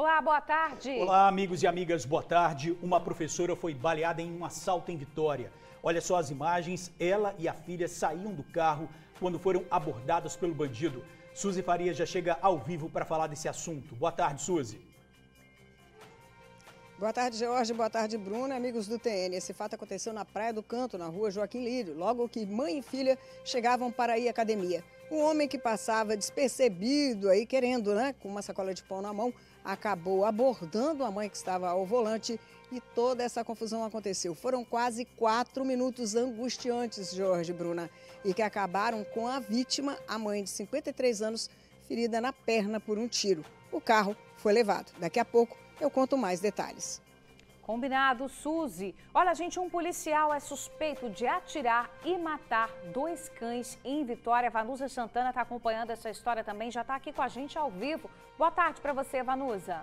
Olá, boa tarde. Olá, amigos e amigas, boa tarde. Uma professora foi baleada em um assalto em Vitória. Olha só as imagens, ela e a filha saíam do carro quando foram abordadas pelo bandido. Suzy Faria já chega ao vivo para falar desse assunto. Boa tarde, Suzy. Boa tarde, George. Boa tarde, Bruna. Amigos do TN. Esse fato aconteceu na Praia do Canto, na rua Joaquim Lírio, logo que mãe e filha chegavam para ir à academia. Um homem que passava despercebido aí, querendo, com uma sacola de pão na mão, acabou abordando a mãe que estava ao volante e toda essa confusão aconteceu. Foram quase 4 minutos angustiantes, George e Bruna, e que acabaram com a vítima, a mãe de 53 anos, ferida na perna por um tiro. O carro foi levado. Daqui a pouco eu conto mais detalhes. Combinado, Suzy. Olha, gente, um policial é suspeito de atirar e matar 2 cães em Vitória. Vanusa Santana está acompanhando essa história também, já está aqui com a gente ao vivo. Boa tarde para você, Vanusa.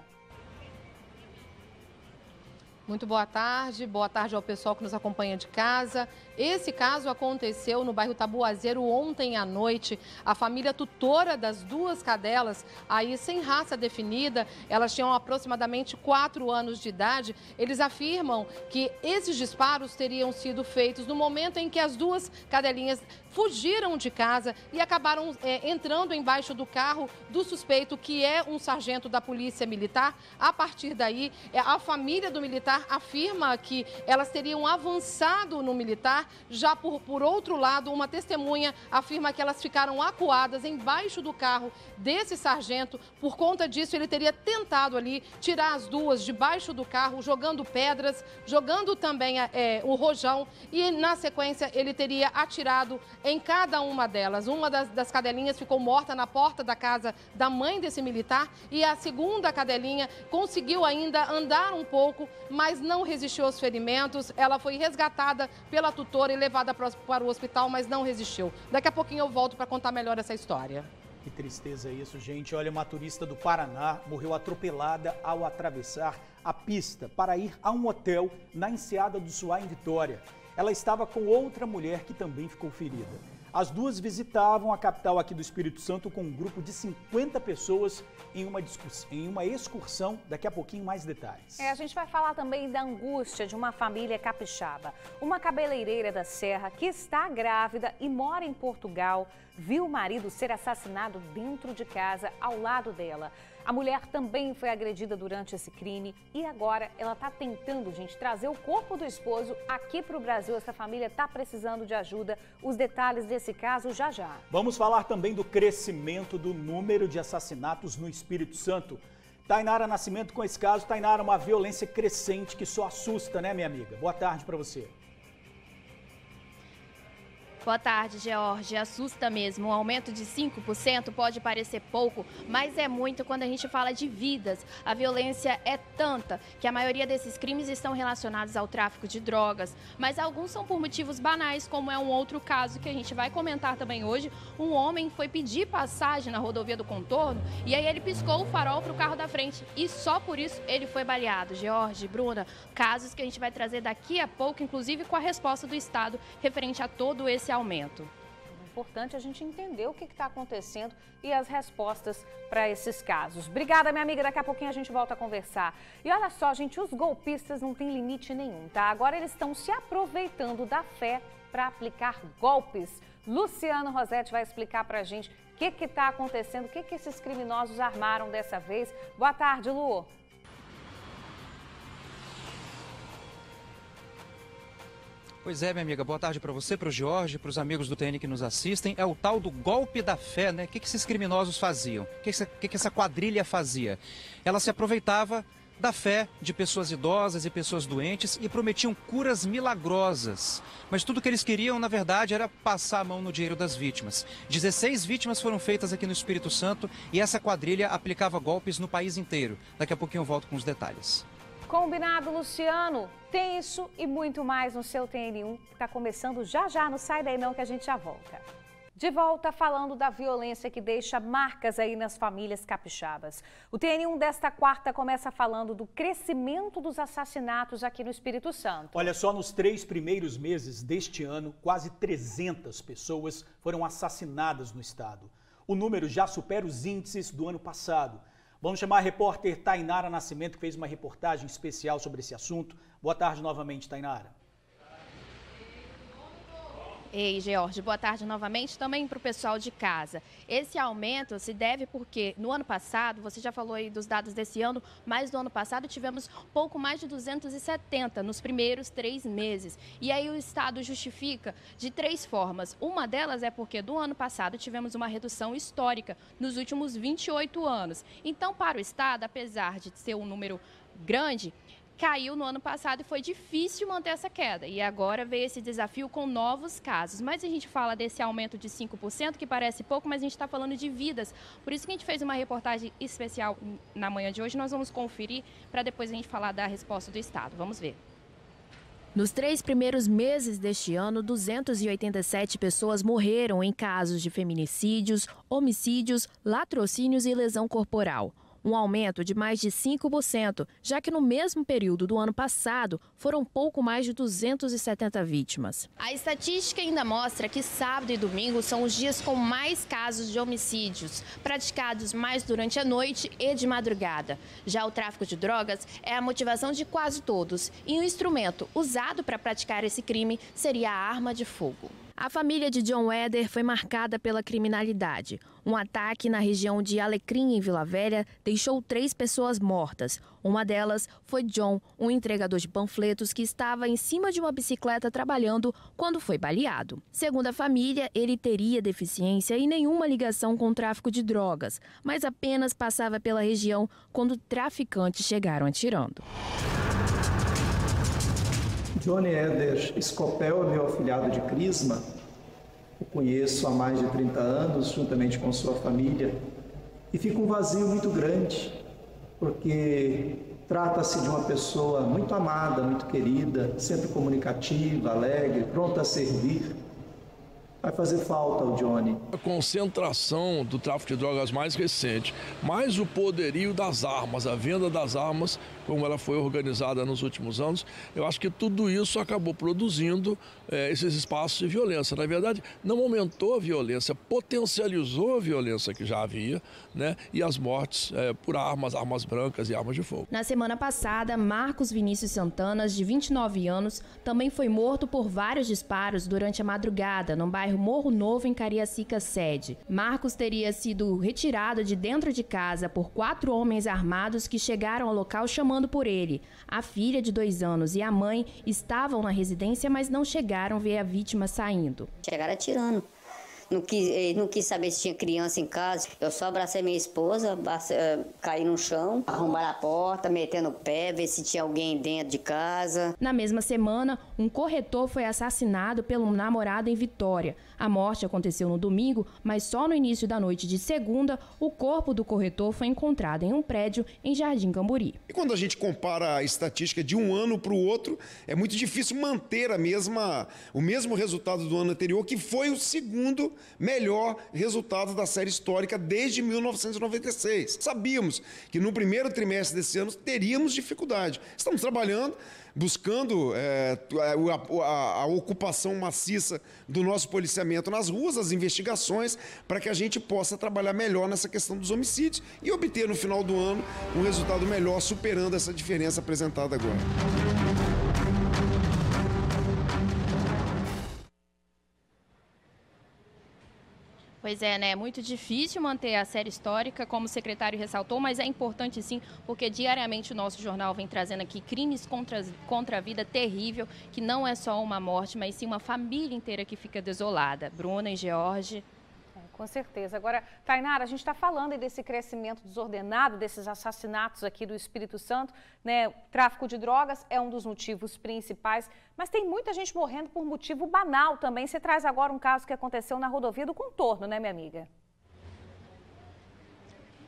Muito boa tarde ao pessoal que nos acompanha de casa. Esse caso aconteceu no bairro Tabuazeiro ontem à noite. A família tutora das 2 cadelas, aí sem raça definida, elas tinham aproximadamente 4 anos de idade. Eles afirmam que esses disparos teriam sido feitos no momento em que as 2 cadelinhas fugiram de casa e acabaram entrando embaixo do carro do suspeito, que é um sargento da Polícia Militar. A partir daí, a família do militar afirma que elas teriam avançado no militar. Já por outro lado, uma testemunha afirma que elas ficaram acuadas embaixo do carro desse sargento. Por conta disso, ele teria tentado ali tirar as 2 debaixo do carro, jogando pedras, jogando também o rojão, e na sequência ele teria atirado em cada uma delas. Uma das cadelinhas ficou morta na porta da casa da mãe desse militar e a segunda cadelinha conseguiu ainda andar um pouco, mas não resistiu aos ferimentos. Ela foi resgatada pela tutora e levada para o hospital, mas não resistiu. Daqui a pouquinho eu volto para contar melhor essa história. Que tristeza isso, gente. Olha, uma turista do Paraná morreu atropelada ao atravessar a pista para ir a um hotel na Enseada do Suá, em Vitória. Ela estava com outra mulher que também ficou ferida. As 2 visitavam a capital aqui do Espírito Santo com um grupo de 50 pessoas em uma excursão. Daqui a pouquinho mais detalhes. A gente vai falar também da angústia de uma família capixaba. Uma cabeleireira da Serra que está grávida e mora em Portugal viu o marido ser assassinado dentro de casa ao lado dela. A mulher também foi agredida durante esse crime e agora ela está tentando, gente, trazer o corpo do esposo aqui para o Brasil. Essa família está precisando de ajuda. Os detalhes desse caso já já. Vamos falar também do crescimento do número de assassinatos no Espírito Santo. Tainara Nascimento com esse caso. Tainara, uma violência crescente que só assusta, né, minha amiga? Boa tarde para você. Boa tarde, George. Assusta mesmo. Um aumento de 5% pode parecer pouco, mas é muito quando a gente fala de vidas. A violência é tanta que a maioria desses crimes estão relacionados ao tráfico de drogas, mas alguns são por motivos banais, como é um outro caso que a gente vai comentar também hoje. Um homem foi pedir passagem na rodovia do Contorno e aí ele piscou o farol para o carro da frente e só por isso ele foi baleado. George, Bruna, casos que a gente vai trazer daqui a pouco, inclusive com a resposta do Estado referente a todo esse aumento. É importante a gente entender o que está acontecendo e as respostas para esses casos. Obrigada, minha amiga. Daqui a pouquinho a gente volta a conversar. E olha só, gente, os golpistas não têm limite nenhum, tá? Agora eles estão se aproveitando da fé para aplicar golpes. Luciano Rossetti vai explicar para a gente o que está acontecendo, o que esses criminosos armaram dessa vez. Boa tarde, Lu. Pois é, minha amiga, boa tarde para você, para o George, para os amigos do TN que nos assistem. É o tal do golpe da fé, né? O que esses criminosos faziam? O que essa quadrilha fazia? Ela se aproveitava da fé de pessoas idosas e pessoas doentes e prometiam curas milagrosas. Mas tudo que eles queriam, na verdade, era passar a mão no dinheiro das vítimas. 16 vítimas foram feitas aqui no Espírito Santo e essa quadrilha aplicava golpes no país inteiro. Daqui a pouquinho eu volto com os detalhes. Combinado, Luciano. Tem isso e muito mais no seu TN1, que está começando já já. Não sai daí não que a gente já volta. De volta falando da violência que deixa marcas aí nas famílias capixabas. O TN1 desta quarta começa falando do crescimento dos assassinatos aqui no Espírito Santo. Olha só, nos 3 primeiros meses deste ano, quase 300 pessoas foram assassinadas no estado. O número já supera os índices do ano passado. Vamos chamar a repórter Tainara Nascimento, que fez uma reportagem especial sobre esse assunto. Boa tarde novamente, Tainara. Ei, George, boa tarde novamente também para o pessoal de casa. Esse aumento se deve porque no ano passado, você já falou aí dos dados desse ano, mas no ano passado tivemos pouco mais de 270 nos primeiros 3 meses. E aí o Estado justifica de 3 formas. Uma delas é porque do ano passado tivemos uma redução histórica nos últimos 28 anos. Então, para o Estado, apesar de ser um número grande, caiu no ano passado e foi difícil manter essa queda. E agora veio esse desafio com novos casos. Mas a gente fala desse aumento de 5%, que parece pouco, mas a gente está falando de vidas. Por isso que a gente fez uma reportagem especial na manhã de hoje. Nós vamos conferir para depois a gente falar da resposta do Estado. Vamos ver. Nos 3 primeiros meses deste ano, 287 pessoas morreram em casos de feminicídios, homicídios, latrocínios e lesão corporal. Um aumento de mais de 5%, já que no mesmo período do ano passado foram pouco mais de 270 vítimas. A estatística ainda mostra que sábado e domingo são os dias com mais casos de homicídios, praticados mais durante a noite e de madrugada. Já o tráfico de drogas é a motivação de quase todos e o instrumento usado para praticar esse crime seria a arma de fogo. A família de John Eder foi marcada pela criminalidade. Um ataque na região de Alecrim, em Vila Velha, deixou 3 pessoas mortas. Uma delas foi John, um entregador de panfletos que estava em cima de uma bicicleta trabalhando quando foi baleado. Segundo a família, ele teria deficiência e nenhuma ligação com o tráfico de drogas, mas apenas passava pela região quando traficantes chegaram atirando. Johnny Eder Scopel é meu afilhado de Crisma. O conheço há mais de 30 anos, juntamente com sua família. E fica um vazio muito grande, porque trata-se de uma pessoa muito amada, muito querida, sempre comunicativa, alegre, pronta a servir. Vai fazer falta ao Johnny. A concentração do tráfico de drogas mais recente, mais o poderio das armas, a venda das armas, como ela foi organizada nos últimos anos, eu acho que tudo isso acabou produzindo esses espaços de violência. Na verdade, não aumentou a violência, potencializou a violência que já havia, né? E as mortes por armas brancas e armas de fogo. Na semana passada, Marcos Vinícius Santana, de 29 anos, também foi morto por vários disparos durante a madrugada, no bairro Morro Novo, em Cariacica Sede. Marcos teria sido retirado de dentro de casa por 4 homens armados que chegaram ao local chamando por ele. A filha de 2 anos e a mãe estavam na residência, mas não chegaram a ver a vítima saindo. Chegaram atirando. Não quis saber se tinha criança em casa. Eu só abracei minha esposa, caí no chão, arrombaram a porta, metendo o pé, ver se tinha alguém dentro de casa. Na mesma semana, um corretor foi assassinado pelo namorado em Vitória. A morte aconteceu no domingo, mas só no início da noite de segunda, o corpo do corretor foi encontrado em um prédio em Jardim Camburi. E quando a gente compara a estatística de um ano para o outro, é muito difícil manter o mesmo resultado do ano anterior, que foi o segundo melhor resultado da série histórica desde 1996. Sabíamos que no primeiro trimestre desse ano teríamos dificuldade. Estamos trabalhando, buscando a ocupação maciça do nosso policiamento nas ruas, as investigações, para que a gente possa trabalhar melhor nessa questão dos homicídios e obter no final do ano um resultado melhor, superando essa diferença apresentada agora. Pois é, né? É muito difícil manter a série histórica, como o secretário ressaltou, mas é importante sim, porque diariamente o nosso jornal vem trazendo aqui crimes contra a vida terrível, que não é só uma morte, mas sim uma família inteira que fica desolada. Bruna e George. Com certeza. Agora, Tainara, a gente está falando aí desse crescimento desordenado, desses assassinatos aqui do Espírito Santo, né? O tráfico de drogas é um dos motivos principais, mas tem muita gente morrendo por motivo banal também. Você traz agora um caso que aconteceu na rodovia do Contorno, né, minha amiga?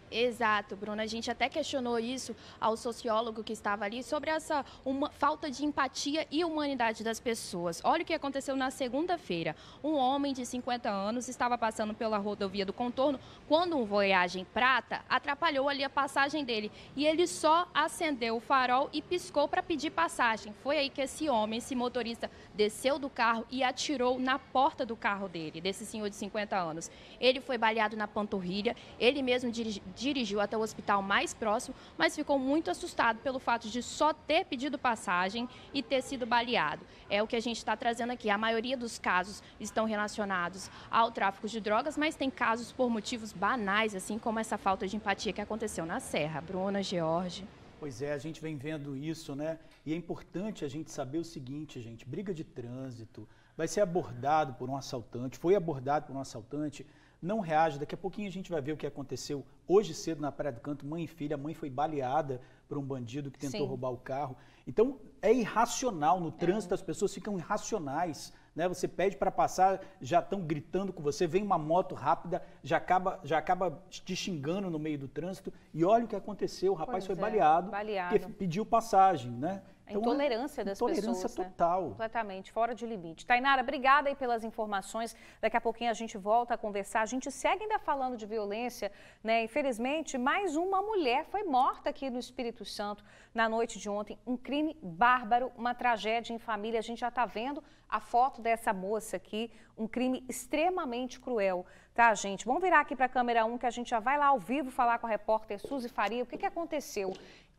Exato, Bruna. A gente até questionou isso ao sociólogo que estava ali sobre essa falta de empatia e humanidade das pessoas. Olha o que aconteceu na segunda-feira. Um homem de 50 anos estava passando pela rodovia do Contorno quando um Voyage prata atrapalhou ali a passagem dele. E ele só acendeu o farol e piscou para pedir passagem. Foi aí que esse homem, esse motorista, desceu do carro e atirou na porta do carro dele, desse senhor de 50 anos. Ele foi baleado na panturrilha, ele mesmo dirigiu até o hospital mais próximo, mas ficou muito assustado pelo fato de só ter pedido passagem e ter sido baleado. É o que a gente está trazendo aqui. A maioria dos casos estão relacionados ao tráfico de drogas, mas tem casos por motivos banais, assim como essa falta de empatia que aconteceu na Serra. Bruna, George. Pois é, a gente vem vendo isso, né? E é importante a gente saber o seguinte, gente, briga de trânsito, vai ser abordado por um assaltante, foi abordado por um assaltante, não reage. Daqui a pouquinho a gente vai ver o que aconteceu hoje cedo na Praia do Canto, mãe e filha. A mãe foi baleada por um bandido que tentou roubar o carro. Então, é irracional, no trânsito as pessoas ficam irracionais, né? Você pede para passar, já estão gritando com você, vem uma moto rápida, já acaba te xingando no meio do trânsito. E olha o que aconteceu, o rapaz foi baleado, porque pediu passagem, né? Então, a intolerância das pessoas. Intolerância total. Né? Completamente, fora de limite. Tainara, obrigada aí pelas informações. Daqui a pouquinho a gente volta a conversar. A gente segue ainda falando de violência, né? Infelizmente, mais uma mulher foi morta aqui no Espírito Santo na noite de ontem. Um crime bárbaro, uma tragédia em família. A gente já está vendo a foto dessa moça aqui. Um crime extremamente cruel, tá, gente? Vamos virar aqui para a câmera 1 que a gente já vai lá ao vivo falar com a repórter Suzy Faria. O que aconteceu?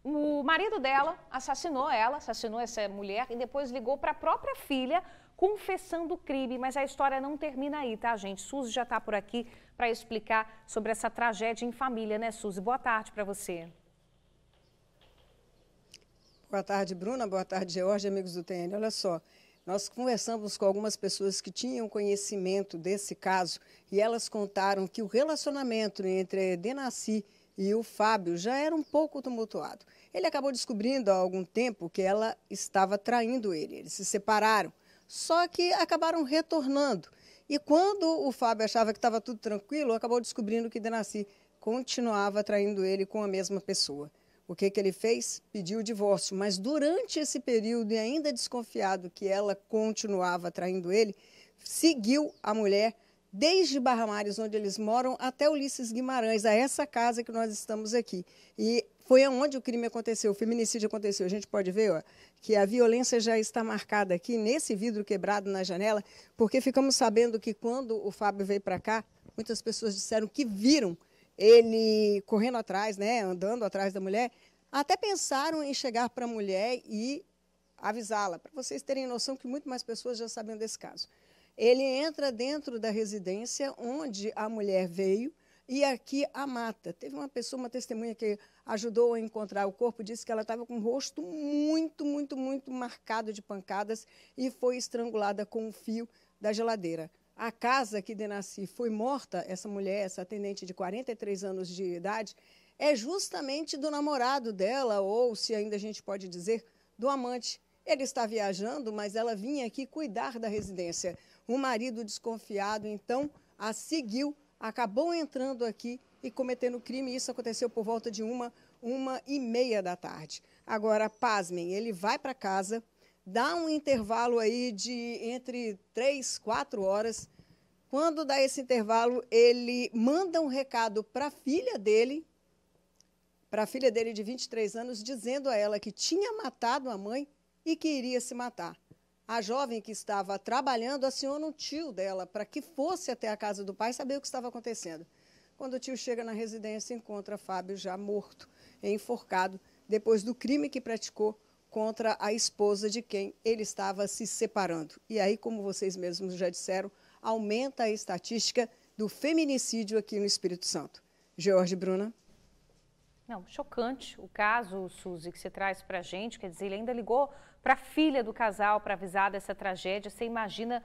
O marido dela assassinou essa mulher e depois ligou para a própria filha confessando o crime. Mas a história não termina aí, tá, gente? Suzy já está por aqui para explicar sobre essa tragédia em família, né, Suzy? Boa tarde para você. Boa tarde, Bruna. Boa tarde, George, amigos do TN. Olha só, nós conversamos com algumas pessoas que tinham conhecimento desse caso e elas contaram que o relacionamento entre Denacy e o Fábio já era um pouco tumultuado. Ele acabou descobrindo há algum tempo que ela estava traindo ele. Eles se separaram, só que acabaram retornando. E quando o Fábio achava que estava tudo tranquilo, acabou descobrindo que Denacy continuava traindo ele com a mesma pessoa. O que ele fez? Pediu o divórcio. Mas durante esse período, e ainda desconfiado que ela continuava traindo ele, seguiu a mulher desde Barra Mares, onde eles moram, até Ulisses Guimarães, a essa casa que nós estamos aqui. E foi onde o crime aconteceu, o feminicídio aconteceu. A gente pode ver, ó, que a violência já está marcada aqui nesse vidro quebrado na janela, porque ficamos sabendo que quando o Fábio veio para cá, muitas pessoas disseram que viram ele correndo atrás, né, andando atrás da mulher, até pensaram em chegar para a mulher e avisá-la, para vocês terem noção que muito mais pessoas já sabiam desse caso. Ele entra dentro da residência onde a mulher veio e aqui a mata. Teve uma pessoa, uma testemunha que ajudou a encontrar o corpo, disse que ela estava com o rosto muito marcado de pancadas e foi estrangulada com o fio da geladeira. A casa que Denacy foi morta, essa mulher, essa atendente de 43 anos de idade, é justamente do namorado dela, ou se ainda a gente pode dizer, do amante. Ele está viajando, mas ela vinha aqui cuidar da residência. O marido desconfiado, então, a seguiu, acabou entrando aqui e cometendo crime. Isso aconteceu por volta de 1h30 da tarde. Agora, pasmem, ele vai para casa, dá um intervalo aí de entre 3, 4 horas. Quando dá esse intervalo, ele manda um recado para a filha dele de 23 anos, dizendo a ela que tinha matado a mãe e que iria se matar. A jovem que estava trabalhando aciona um tio dela para que fosse até a casa do pai saber o que estava acontecendo. Quando o tio chega na residência, encontra Fábio já morto, enforcado, depois do crime que praticou contra a esposa de quem ele estava se separando. E aí, como vocês mesmos já disseram, aumenta a estatística do feminicídio aqui no Espírito Santo. George, Bruna. Não, chocante o caso, Suzy, que você traz para a gente. Quer dizer, ele ainda ligou para a filha do casal para avisar dessa tragédia. Você imagina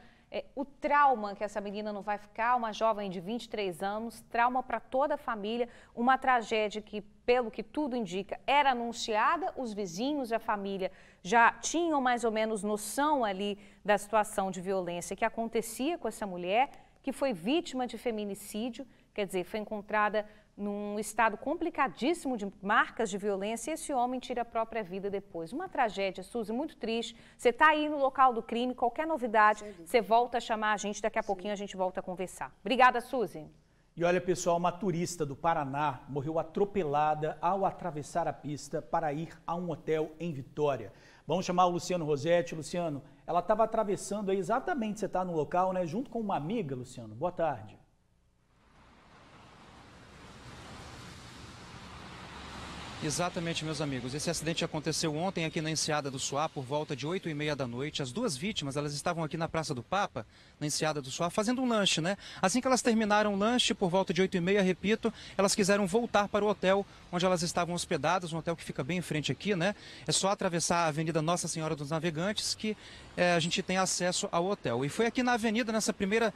o trauma que essa menina não vai ficar, uma jovem de 23 anos, trauma para toda a família, uma tragédia que, pelo que tudo indica, era anunciada, os vizinhos e a família já tinham mais ou menos noção ali da situação de violência que acontecia com essa mulher, que foi vítima de feminicídio, quer dizer, foi encontrada num estado complicadíssimo de marcas de violência, e esse homem tira a própria vida depois. Uma tragédia, Suzy, muito triste. Você está aí no local do crime, qualquer novidade, você volta a chamar a gente, daqui a pouquinho a gente volta a conversar. Obrigada, Suzy. E olha, pessoal, uma turista do Paraná morreu atropelada ao atravessar a pista para ir a um hotel em Vitória. Vamos chamar o Luciano Rosetti. Luciano, ela estava atravessando aí, exatamente, você está no local, né? Junto com uma amiga, Luciano. Boa tarde. Exatamente, meus amigos. Esse acidente aconteceu ontem aqui na Enseada do Suá, por volta de 8h30 da noite. As duas vítimas, elas estavam aqui na Praça do Papa, na Enseada do Suá, fazendo um lanche, né? Assim que elas terminaram o lanche, por volta de 8h30, repito, elas quiseram voltar para o hotel onde elas estavam hospedadas, um hotel que fica bem em frente aqui, né? É só atravessar a Avenida Nossa Senhora dos Navegantes que a gente tem acesso ao hotel. E foi aqui na avenida, nessa primeira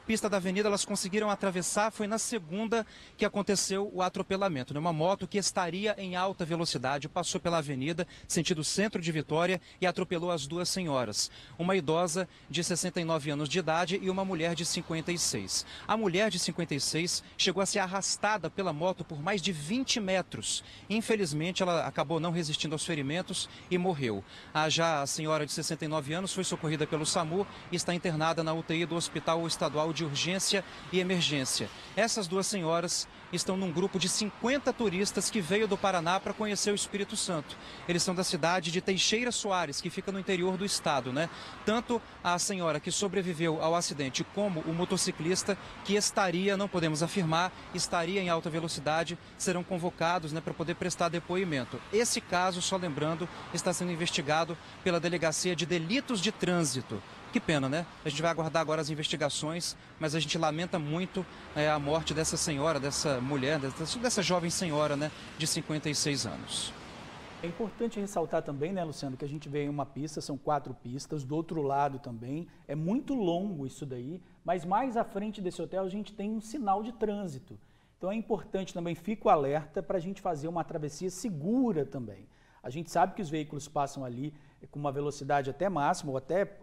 pista da avenida, elas conseguiram atravessar. Foi na segunda que aconteceu o atropelamento, né? Uma moto que estaria em alta velocidade passou pela avenida, sentido centro de Vitória, e atropelou as duas senhoras. Uma idosa de 69 anos de idade e uma mulher de 56. A mulher de 56 chegou a ser arrastada pela moto por mais de 20 metros. Infelizmente, ela acabou não resistindo aos ferimentos e morreu. Já a senhora de 69 anos foi socorrida pelo SAMU e está internada na UTI do Hospital Estadual de Urgência e Emergência. Essas duas senhoras estão num grupo de 50 turistas que veio do Paraná para conhecer o Espírito Santo. Eles são da cidade de Teixeira Soares, que fica no interior do estado, né? Tanto a senhora que sobreviveu ao acidente como o motociclista que estaria, não podemos afirmar, estaria em alta velocidade, serão convocados, né, para poder prestar depoimento. Esse caso, só lembrando, está sendo investigado pela Delegacia de Delitos de Trânsito. Que pena, né? A gente vai aguardar agora as investigações, mas a gente lamenta muito a morte dessa senhora, dessa mulher, dessa jovem senhora, né, de 56 anos. É importante ressaltar também, né, Luciano, que a gente vê em uma pista, são 4 pistas, do outro lado também, é muito longo isso daí, mas mais à frente desse hotel a gente tem um sinal de trânsito. Então é importante também, fico alerta para a gente fazer uma travessia segura também. A gente sabe que os veículos passam ali com uma velocidade até máxima, ou até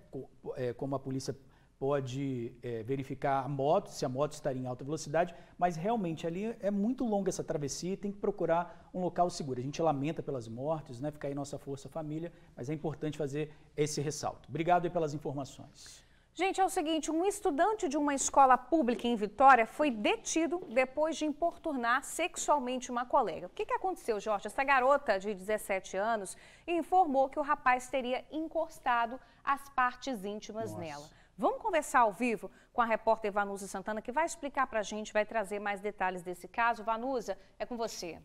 como a polícia pode verificar a moto, se a moto estaria em alta velocidade, mas realmente ali é muito longa essa travessia e tem que procurar um local seguro. A gente lamenta pelas mortes, né? Fica aí nossa força família, mas é importante fazer esse ressalto. Obrigado aí pelas informações. Gente, é o seguinte, um estudante de uma escola pública em Vitória foi detido depois de importunar sexualmente uma colega. O que aconteceu, Jorge? Essa garota de 17 anos informou que o rapaz teria encostado as partes íntimas nela. Vamos conversar ao vivo com a repórter Vanusa Santana, que vai explicar pra gente, vai trazer mais detalhes desse caso. Vanusa, é com você.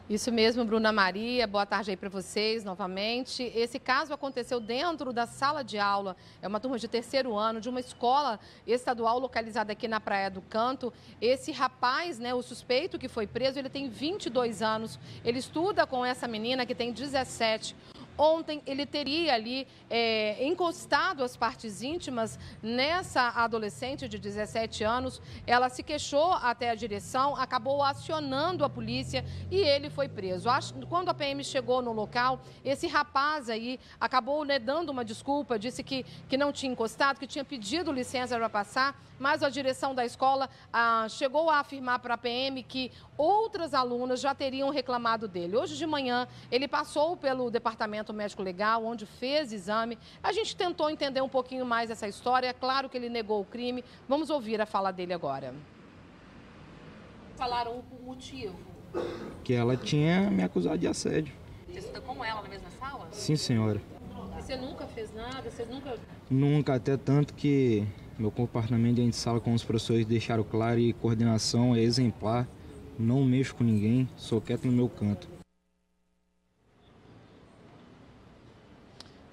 Isso mesmo, Bruna Maria. Boa tarde aí para vocês novamente. Esse caso aconteceu dentro da sala de aula. É uma turma de 3º ano de uma escola estadual localizada aqui na Praia do Canto. Esse rapaz, né, o suspeito que foi preso, ele tem 22 anos. Ele estuda com essa menina que tem 17. Ontem ele teria ali encostado as partes íntimas nessa adolescente de 17 anos. Ela se queixou até a direção, acabou acionando a polícia e ele foi preso. Quando a PM chegou no local, esse rapaz aí acabou, né, dando uma desculpa, disse que não tinha encostado, que tinha pedido licença para passar, mas a direção da escola chegou a afirmar para a PM que outras alunas já teriam reclamado dele. Hoje de manhã ele passou pelo departamento médico legal, onde fez exame. A gente tentou entender um pouquinho mais essa história. É claro que ele negou o crime. Vamos ouvir a fala dele agora. Falaram o motivo? Que ela tinha me acusado de assédio. Você estuda com ela na mesma sala? Sim, senhora. E você nunca fez nada? Você nunca... Nunca, até tanto que meu comportamento dentro de sala com os professores deixaram claro e coordenação é exemplar. Não mexo com ninguém, sou quieto no meu canto.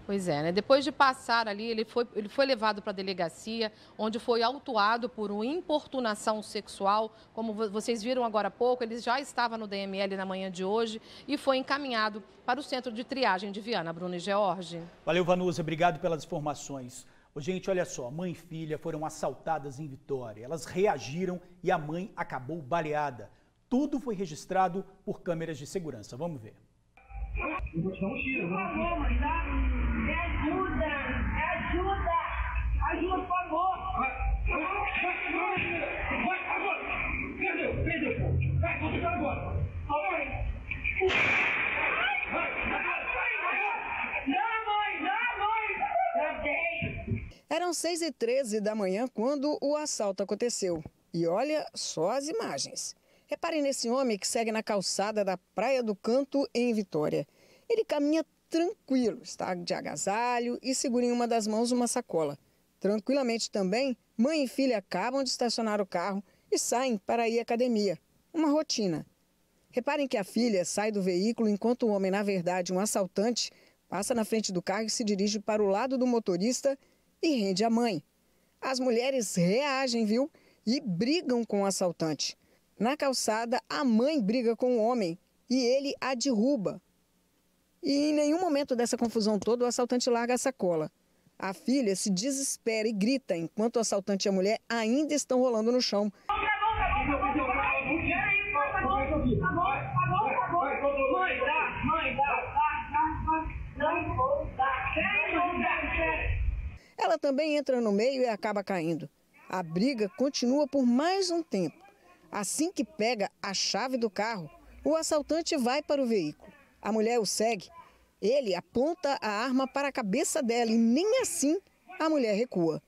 Pois é, né? Depois de passar ali, ele foi levado para a delegacia, onde foi autuado por uma importunação sexual. Como vocês viram agora há pouco, ele já estava no DML na manhã de hoje e foi encaminhado para o centro de triagem de Viana. Bruno e George. Valeu, Vanusa. Obrigado pelas informações. Ô, gente, olha só, mãe e filha foram assaltadas em Vitória. Elas reagiram e a mãe acabou baleada. Tudo foi registrado por câmeras de segurança. Vamos ver. Eu vou te dar um tiro. Por favor, mãe, tá? Me ajuda! Ajuda! Ajuda, por favor! Vai agora! Perdeu, pô! Vai, continua agora! Mãe! Não, mãe! Eram 6h13 da manhã quando o assalto aconteceu. E olha só as imagens. Reparem nesse homem que segue na calçada da Praia do Canto, em Vitória. Ele caminha tranquilo, está de agasalho e segura em uma das mãos uma sacola. Tranquilamente também, mãe e filha acabam de estacionar o carro e saem para ir à academia. uma rotina. Reparem que a filha sai do veículo enquanto o homem, na verdade, um assaltante, passa na frente do carro e se dirige para o lado do motorista e rende a mãe. As mulheres reagem, viu? E brigam com o assaltante. Na calçada, a mãe briga com o homem e ele a derruba. E em nenhum momento dessa confusão toda, o assaltante larga a sacola. A filha se desespera e grita enquanto o assaltante e a mulher ainda estão rolando no chão. Ela também entra no meio e acaba caindo. A briga continua por mais um tempo. Assim que pega a chave do carro, o assaltante vai para o veículo. A mulher o segue. Ele aponta a arma para a cabeça dela e nem assim a mulher recua.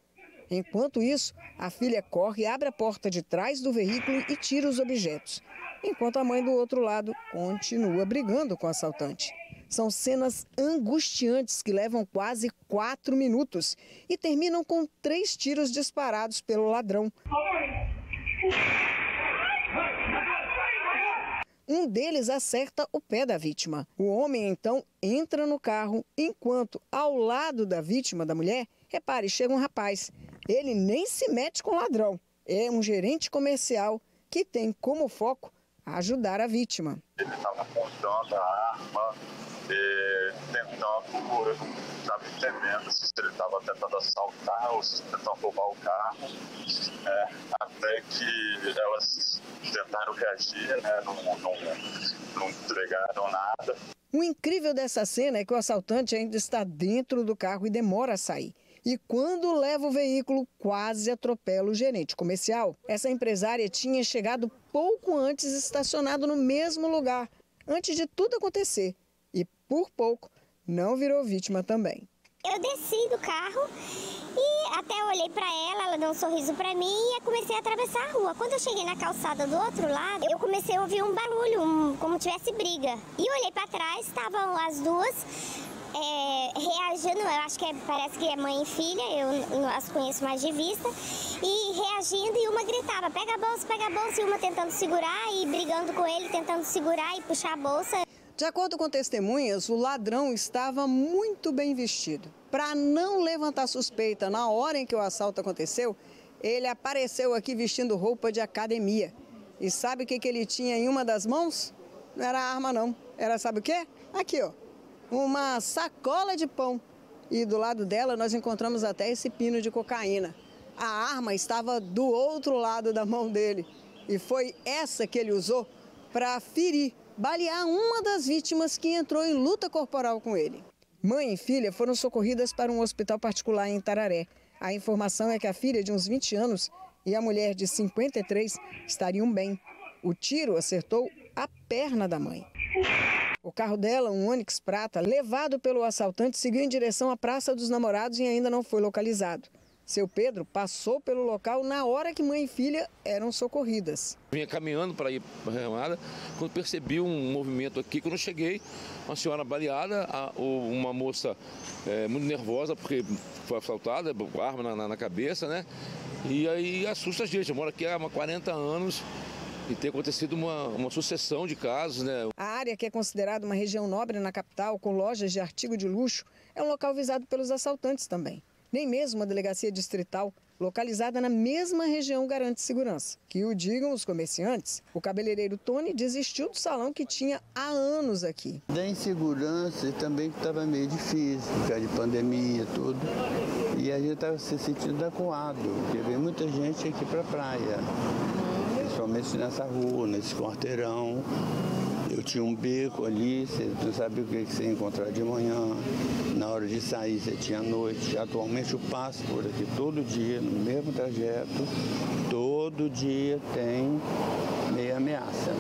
Enquanto isso, a filha corre, abre a porta de trás do veículo e tira os objetos. Enquanto a mãe do outro lado continua brigando com o assaltante. São cenas angustiantes que levam quase 4 minutos e terminam com 3 tiros disparados pelo ladrão. Um deles acerta o pé da vítima. O homem, então, entra no carro, enquanto, ao lado da vítima, da mulher, repare, chega um rapaz. Ele nem se mete com o ladrão. É um gerente comercial que tem como foco ajudar a vítima. Ele estava apontando a arma, tentando, eu não estava entendendo se ele estava tentando assaltar ou se tentando roubar o carro, até que elas tentaram reagir, não entregaram nada. O incrível dessa cena é que o assaltante ainda está dentro do carro e demora a sair. E quando leva o veículo, quase atropela o gerente comercial. Essa empresária tinha chegado pouco antes, estacionado no mesmo lugar, antes de tudo acontecer. E, por pouco, não virou vítima também. Eu desci do carro e até olhei para ela deu um sorriso para mim e comecei a atravessar a rua. Quando eu cheguei na calçada do outro lado, eu comecei a ouvir um barulho, como tivesse briga. E olhei para trás, estavam as duas reagindo, eu acho que parece que é mãe e filha, eu as conheço mais de vista, e reagindo e uma gritava, pega a bolsa, e uma tentando segurar e brigando com ele, tentando segurar e puxar a bolsa. De acordo com testemunhas, o ladrão estava muito bem vestido. Para não levantar suspeita na hora em que o assalto aconteceu, ele apareceu aqui vestindo roupa de academia. E sabe o que ele tinha em uma das mãos? Não era arma não, era sabe o quê? Aqui, ó. Uma sacola de pão. E do lado dela nós encontramos até esse pino de cocaína. A arma estava do outro lado da mão dele. E foi essa que ele usou para ferir, balear uma das vítimas que entrou em luta corporal com ele. Mãe e filha foram socorridas para um hospital particular em Tararé. A informação é que a filha de uns 20 anos e a mulher de 53 estariam bem. O tiro acertou a perna da mãe. O carro dela, um Onix prata, levado pelo assaltante, seguiu em direção à Praça dos Namorados e ainda não foi localizado. Seu Pedro passou pelo local na hora que mãe e filha eram socorridas. Vinha caminhando para ir para a remada, quando percebi um movimento aqui, quando eu cheguei, uma senhora baleada, uma moça muito nervosa porque foi assaltada, arma na cabeça, né? E aí assusta a gente, eu moro aqui há 40 anos. E tem acontecido uma sucessão de casos, né? A área, que é considerada uma região nobre na capital, com lojas de artigo de luxo, é um local visado pelos assaltantes também. Nem mesmo uma delegacia distrital, localizada na mesma região, garante segurança. Que o digam os comerciantes, o cabeleireiro Tony desistiu do salão que tinha há anos aqui. Da insegurança também estava meio difícil, por causa de pandemia, tudo. E a gente estava se sentindo acuado, porque veio muita gente aqui para a praia. Principalmente nessa rua, nesse quarteirão. Eu tinha um beco ali, você não sabia o que você ia encontrar de manhã. Na hora de sair, você tinha à noite. Atualmente eu passo por aqui todo dia, no mesmo trajeto. Todo dia tem meia ameaça.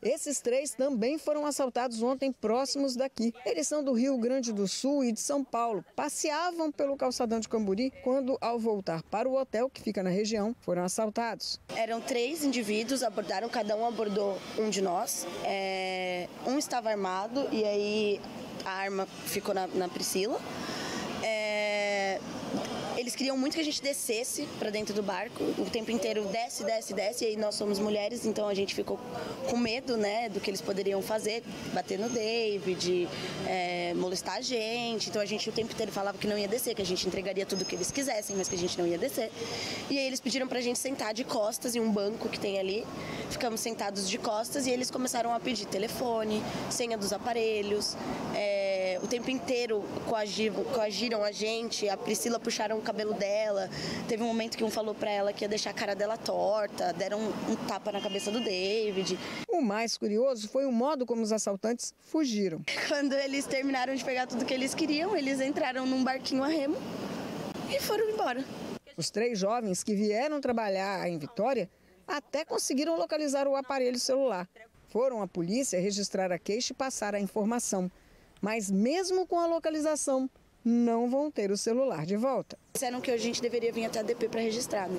Esses 3 também foram assaltados ontem próximos daqui. Eles são do Rio Grande do Sul e de São Paulo. Passeavam pelo calçadão de Camburi quando, ao voltar para o hotel que fica na região, foram assaltados. Eram 3 indivíduos, cada um abordou um de nós. Um estava armado e aí a arma ficou na Priscila. Eles Eles queriam muito que a gente descesse para dentro do barco, o tempo inteiro desce, desce, desce, e aí nós somos mulheres, então a gente ficou com medo, né, do que eles poderiam fazer, bater no David, molestar a gente, então a gente o tempo inteiro falava que não ia descer, que a gente entregaria tudo que eles quisessem, mas que a gente não ia descer. E aí eles pediram pra gente sentar de costas em um banco que tem ali, ficamos sentados de costas e eles começaram a pedir telefone, senha dos aparelhos, o tempo inteiro coagiram a gente, a Priscila puxaram o cabelo dela, teve um momento que um falou pra ela que ia deixar a cara dela torta, deram um tapa na cabeça do David. O mais curioso foi o modo como os assaltantes fugiram. Quando eles terminaram de pegar tudo que eles queriam, eles entraram num barquinho a remo e foram embora. Os 3 jovens que vieram trabalhar em Vitória até conseguiram localizar o aparelho celular. Foram à polícia registrar a queixa e passar a informação. Mas mesmo com a localização, não vão ter o celular de volta. Disseram que a gente deveria vir até a DP para registrar, né?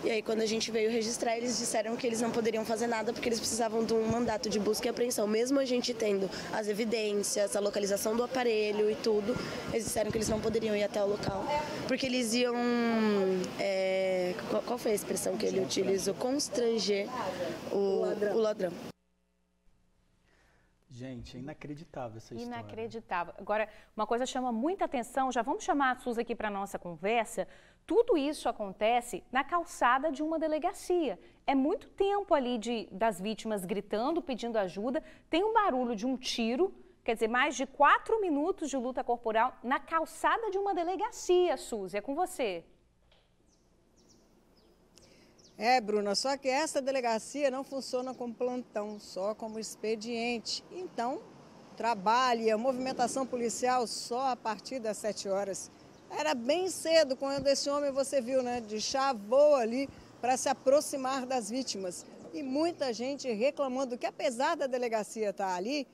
E aí quando a gente veio registrar, eles disseram que eles não poderiam fazer nada porque eles precisavam de um mandato de busca e apreensão. Mesmo a gente tendo as evidências, a localização do aparelho e tudo, eles disseram que eles não poderiam ir até o local. Porque eles iam... Qual foi a expressão que ele utilizou? Constranger o ladrão. Gente, é inacreditável essa história. Inacreditável. Agora, uma coisa chama muita atenção, já vamos chamar a Suzy aqui para a nossa conversa. Tudo isso acontece na calçada de uma delegacia. É muito tempo ali das vítimas gritando, pedindo ajuda. Tem um barulho de um tiro, quer dizer, mais de 4 minutos de luta corporal na calçada de uma delegacia, Suzy. É com você. Bruna, só que essa delegacia não funciona como plantão, só como expediente. Então, trabalha, movimentação policial só a partir das 7 horas. Era bem cedo quando esse homem, você viu, né, de chavou ali para se aproximar das vítimas. E muita gente reclamando que, apesar da delegacia estar ali,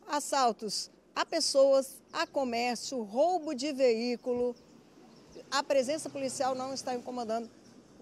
assaltos a pessoas, a comércio, roubo de veículo, a presença policial não está incomodando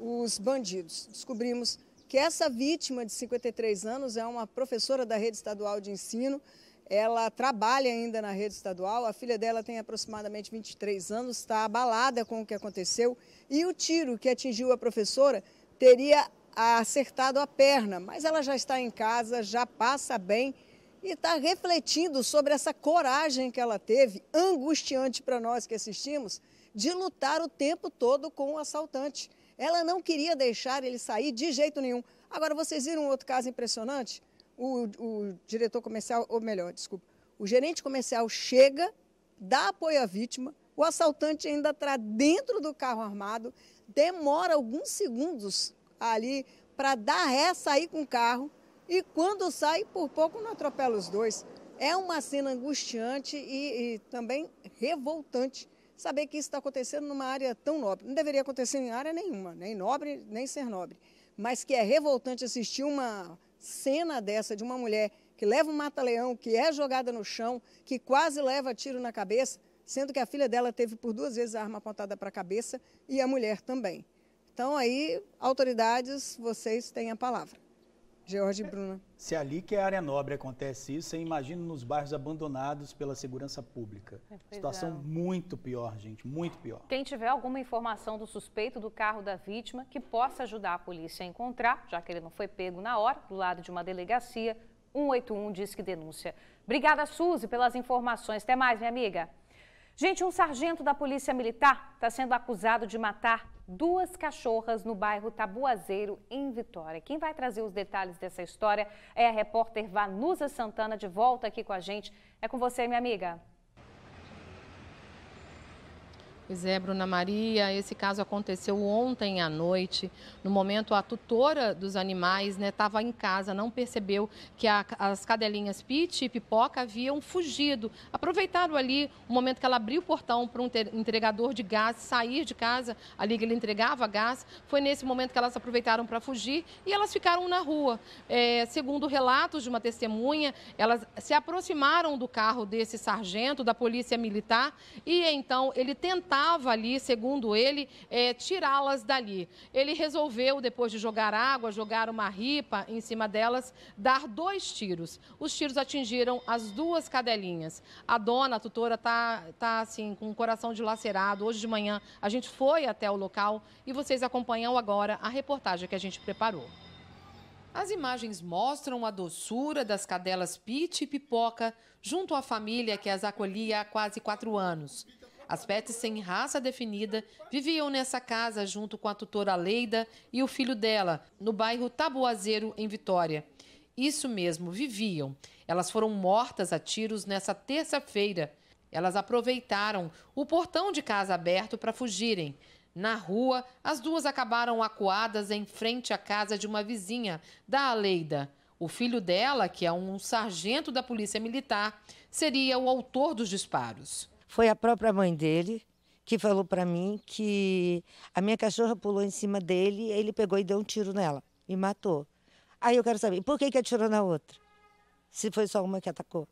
os bandidos. Descobrimos que essa vítima de 53 anos é uma professora da rede estadual de ensino. Ela trabalha ainda na rede estadual, a filha dela tem aproximadamente 23 anos, está abalada com o que aconteceu. E o tiro que atingiu a professora teria acertado a perna, mas ela já está em casa, já passa bem e está refletindo sobre essa coragem que ela teve, angustiante para nós que assistimos, de lutar o tempo todo com o assaltante. Ela não queria deixar ele sair de jeito nenhum. Agora, vocês viram um outro caso impressionante? O diretor comercial, ou melhor, desculpa, o gerente comercial chega, dá apoio à vítima, o assaltante ainda está dentro do carro armado, demora alguns segundos ali para dar ré, sair com o carro, e quando sai, por pouco não atropela os dois. É uma cena angustiante e também revoltante saber que isso está acontecendo numa área tão nobre. Não deveria acontecer em área nenhuma, nem nobre, nem ser nobre. Mas que é revoltante assistir uma cena dessa de uma mulher que leva um mata-leão, que é jogada no chão, que quase leva tiro na cabeça, sendo que a filha dela teve por 2 vezes a arma apontada para a cabeça e a mulher também. Então aí, autoridades, vocês têm a palavra. George e Bruna. Se ali que é área nobre acontece isso, você imagina nos bairros abandonados pela segurança pública. Situação muito pior, gente, muito pior. Quem tiver alguma informação do suspeito do carro da vítima que possa ajudar a polícia a encontrar, já que ele não foi pego na hora, do lado de uma delegacia, 181 diz que denúncia. Obrigada, Suzy, pelas informações. Até mais, minha amiga. Gente, um sargento da Polícia Militar está sendo acusado de matar 2 cachorras no bairro Tabuazeiro, em Vitória. Quem vai trazer os detalhes dessa história é a repórter Vanusa Santana, de volta aqui com a gente. É com você, minha amiga. Pois é, Bruna Maria, esse caso aconteceu ontem à noite. No momento, a tutora dos animais estava em casa, não percebeu que as cadelinhas Pete e Pipoca haviam fugido. Aproveitaram ali o momento que ela abriu o portão para um entregador de gás sair de casa, ali que ele entregava gás. Foi nesse momento que elas aproveitaram para fugir e elas ficaram na rua. Segundo relatos de uma testemunha, elas se aproximaram do carro desse sargento da Polícia Militar e então ele tentava tentava ali, segundo ele, tirá-las dali. Ele resolveu, depois de jogar água, jogar uma ripa em cima delas, dar 2 tiros. Os tiros atingiram as 2 cadelinhas. A dona, a tutora, tá assim, com o coração dilacerado. Hoje de manhã a gente foi até o local e vocês acompanham agora a reportagem que a gente preparou. As imagens mostram a doçura das cadelas Pete e Pipoca junto à família que as acolhia há quase 4 anos. As pets sem raça definida viviam nessa casa junto com a tutora Leida e o filho dela, no bairro Tabuazeiro, em Vitória. Isso mesmo, viviam. Elas foram mortas a tiros nessa terça-feira. Elas aproveitaram o portão de casa aberto para fugirem. Na rua, as 2 acabaram acuadas em frente à casa de uma vizinha, da Aleida. O filho dela, que é um sargento da Polícia Militar, seria o autor dos disparos. Foi a própria mãe dele que falou para mim que a minha cachorra pulou em cima dele, ele pegou e deu um tiro nela e matou. Aí eu quero saber, por que atirou na outra? Se foi só uma que atacou.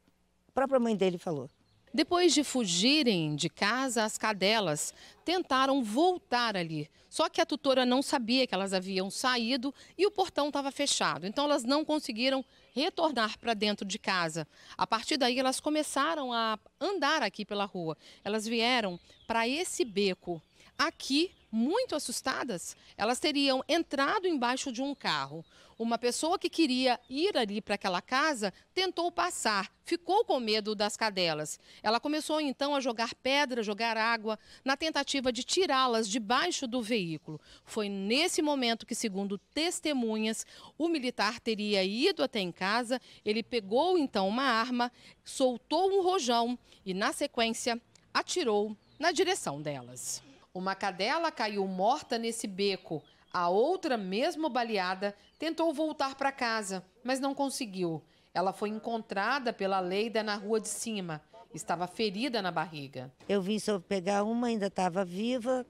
A própria mãe dele falou. Depois de fugirem de casa, as cadelas tentaram voltar ali. Só que a tutora não sabia que elas haviam saído e o portão estava fechado. Então elas não conseguiram retornar para dentro de casa. A partir daí elas começaram a andar aqui pela rua. Elas vieram para esse beco. Aqui, muito assustadas, elas teriam entrado embaixo de um carro. Uma pessoa que queria ir ali para aquela casa tentou passar, ficou com medo das cadelas. Ela começou então a jogar pedra, jogar água, na tentativa de tirá-las debaixo do veículo. Foi nesse momento que, segundo testemunhas, o militar teria ido até em casa, ele pegou então uma arma, soltou um rojão e, na sequência, atirou na direção delas. Uma cadela caiu morta nesse beco. A outra, mesmo baleada, tentou voltar para casa, mas não conseguiu. Ela foi encontrada pela Leida na rua de cima. Estava ferida na barriga. Eu vim só pegar uma, ainda estava viva,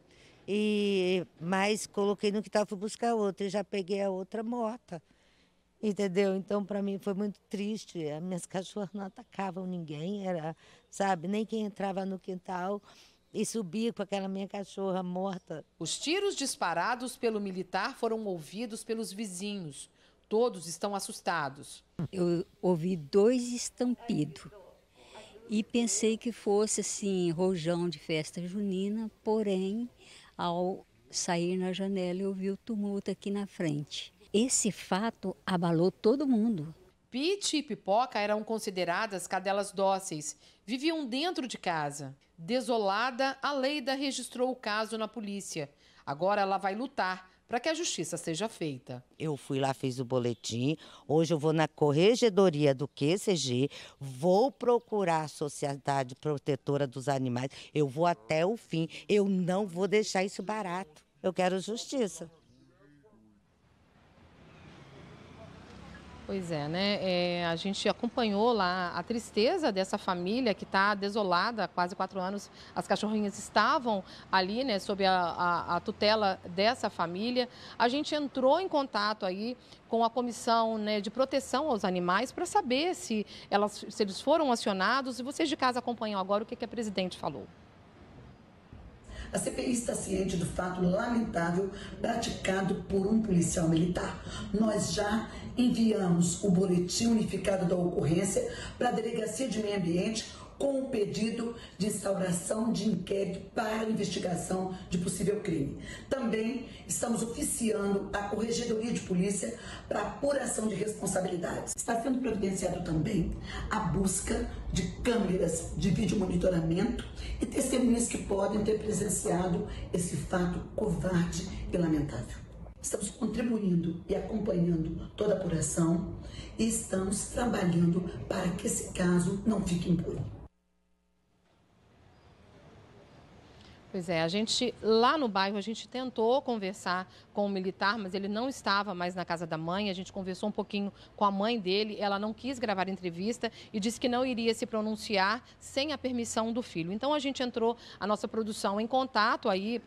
mas coloquei no quintal, fui buscar outra e já peguei a outra morta. Entendeu? Então, para mim foi muito triste. As minhas cachorras não atacavam ninguém, sabe? Nem quem entrava no quintal e subia com aquela minha cachorra morta. Os tiros disparados pelo militar foram ouvidos pelos vizinhos. Todos estão assustados. Eu ouvi 2 estampidos e pensei que fosse assim, rojão de festa junina, porém, ao sair na janela eu vi o tumulto aqui na frente. Esse fato abalou todo mundo. Pete e Pipoca eram consideradas cadelas dóceis, viviam dentro de casa. Desolada, a Leida registrou o caso na polícia. Agora ela vai lutar para que a justiça seja feita. Eu fui lá, fiz o boletim, hoje eu vou na corregedoria do QCG, vou procurar a Sociedade Protetora dos Animais, eu vou até o fim, eu não vou deixar isso barato, eu quero justiça. Pois é, né? A gente acompanhou lá a tristeza dessa família que está desolada há quase 4 anos. As cachorrinhas estavam ali, né, sob a tutela dessa família. A gente entrou em contato aí com a Comissão, né, de Proteção aos Animais para saber se eles foram acionados. E vocês de casa acompanham agora o que a presidente falou. A CPI está ciente do fato lamentável praticado por um policial militar. Nós já enviamos o boletim unificado da ocorrência para a Delegacia de Meio Ambiente com o pedido de instauração de inquérito para investigação de possível crime. Também estamos oficiando a Corregedoria de Polícia para apuração de responsabilidades. Está sendo providenciado também a busca de câmeras de vídeo monitoramento e testemunhas que podem ter presenciado esse fato covarde e lamentável. Estamos contribuindo e acompanhando toda a apuração e estamos trabalhando para que esse caso não fique impune. Pois é, lá no bairro, a gente tentou conversar com o militar, mas ele não estava mais na casa da mãe. A gente conversou um pouquinho com a mãe dele, ela não quis gravar entrevista e disse que não iria se pronunciar sem a permissão do filho. Então, a gente entrou, a nossa produção, em contato aí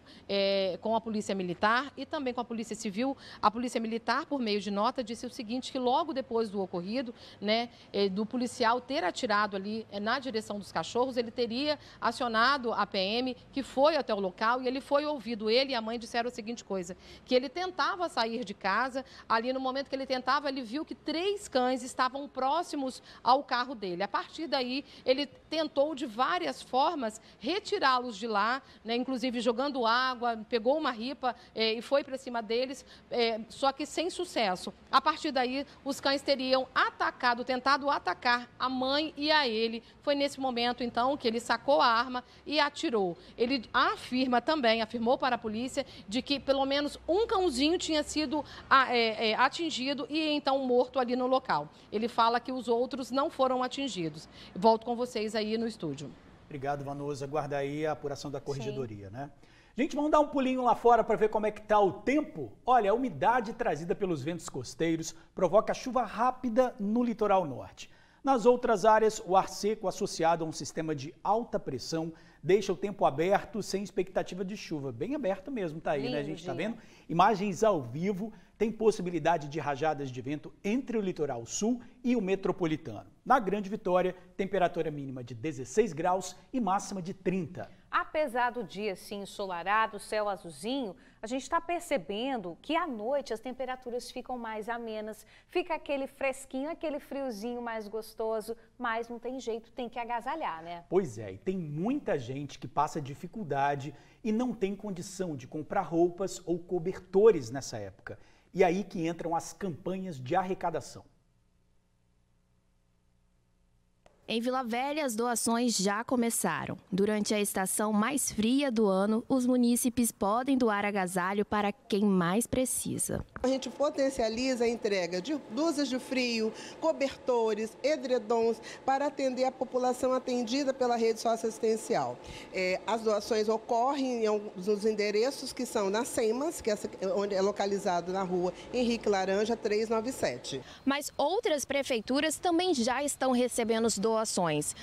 com a Polícia Militar e também com a Polícia Civil. A Polícia Militar, por meio de nota, disse o seguinte, que logo depois do ocorrido, né, do policial ter atirado ali na direção dos cachorros, ele teria acionado a PM, que foi até o local e ele foi ouvido. Ele e a mãe disseram a seguinte coisa, que ele tentava sair de casa, ali no momento que ele tentava, ele viu que 3 cães estavam próximos ao carro dele. A partir daí, ele tentou de várias formas retirá-los de lá, né, inclusive jogando água, pegou uma ripa e foi para cima deles, só que sem sucesso. A partir daí, os cães teriam tentado atacar a mãe e a ele. Foi nesse momento, então, que ele sacou a arma e atirou. Ele afirmou para a polícia de que pelo menos um cãozinho tinha sido atingido e então morto ali no local. Ele fala que os outros não foram atingidos. Volto com vocês aí no estúdio. Obrigado, Vanusa. Aguarda aí a apuração da corregedoria, né? Gente, vamos dar um pulinho lá fora para ver como é que está o tempo? Olha, a umidade trazida pelos ventos costeiros provoca chuva rápida no litoral norte. Nas outras áreas, o ar seco associado a um sistema de alta pressão deixa o tempo aberto, sem expectativa de chuva. Bem aberto mesmo, tá aí, lindo, né? A gente tá vendo imagens ao vivo, tem possibilidade de rajadas de vento entre o litoral sul e o metropolitano. Na Grande Vitória, temperatura mínima de 16 graus e máxima de 30. Apesar do dia assim ensolarado, céu azulzinho, a gente está percebendo que à noite as temperaturas ficam mais amenas, fica aquele fresquinho, aquele friozinho mais gostoso, mas não tem jeito, tem que agasalhar, né? Pois é, e tem muita gente que passa dificuldade e não tem condição de comprar roupas ou cobertores nessa época. E aí que entram as campanhas de arrecadação. Em Vila Velha, as doações já começaram. Durante a estação mais fria do ano, os munícipes podem doar agasalho para quem mais precisa. A gente potencializa a entrega de blusas de frio, cobertores, edredons, para atender a população atendida pela rede socioassistencial. As doações ocorrem nos endereços que são na SEMAS, que onde é localizado na rua Henrique Laranja 397. Mas outras prefeituras também já estão recebendo as doações.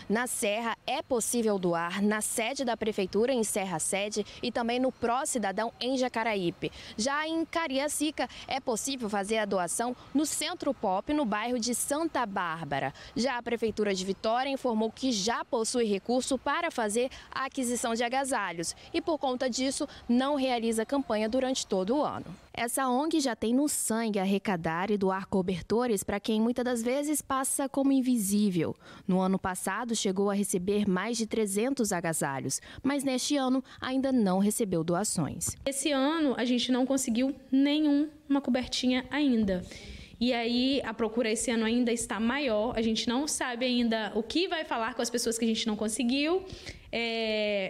Na Serra é possível doar na sede da Prefeitura, em Serra Sede, e também no Pró Cidadão, em Jacaraípe. Já em Cariacica, é possível fazer a doação no Centro Pop, no bairro de Santa Bárbara. Já a Prefeitura de Vitória informou que já possui recurso para fazer a aquisição de agasalhos e, por conta disso, não realiza campanha durante todo o ano. Essa ONG já tem no sangue arrecadar e doar cobertores para quem muitas das vezes passa como invisível. No ano passado, chegou a receber mais de 300 agasalhos, mas neste ano ainda não recebeu doações. Esse ano a gente não conseguiu nenhuma cobertinha ainda. E aí a procura esse ano ainda está maior, a gente não sabe ainda o que vai falar com as pessoas que a gente não conseguiu.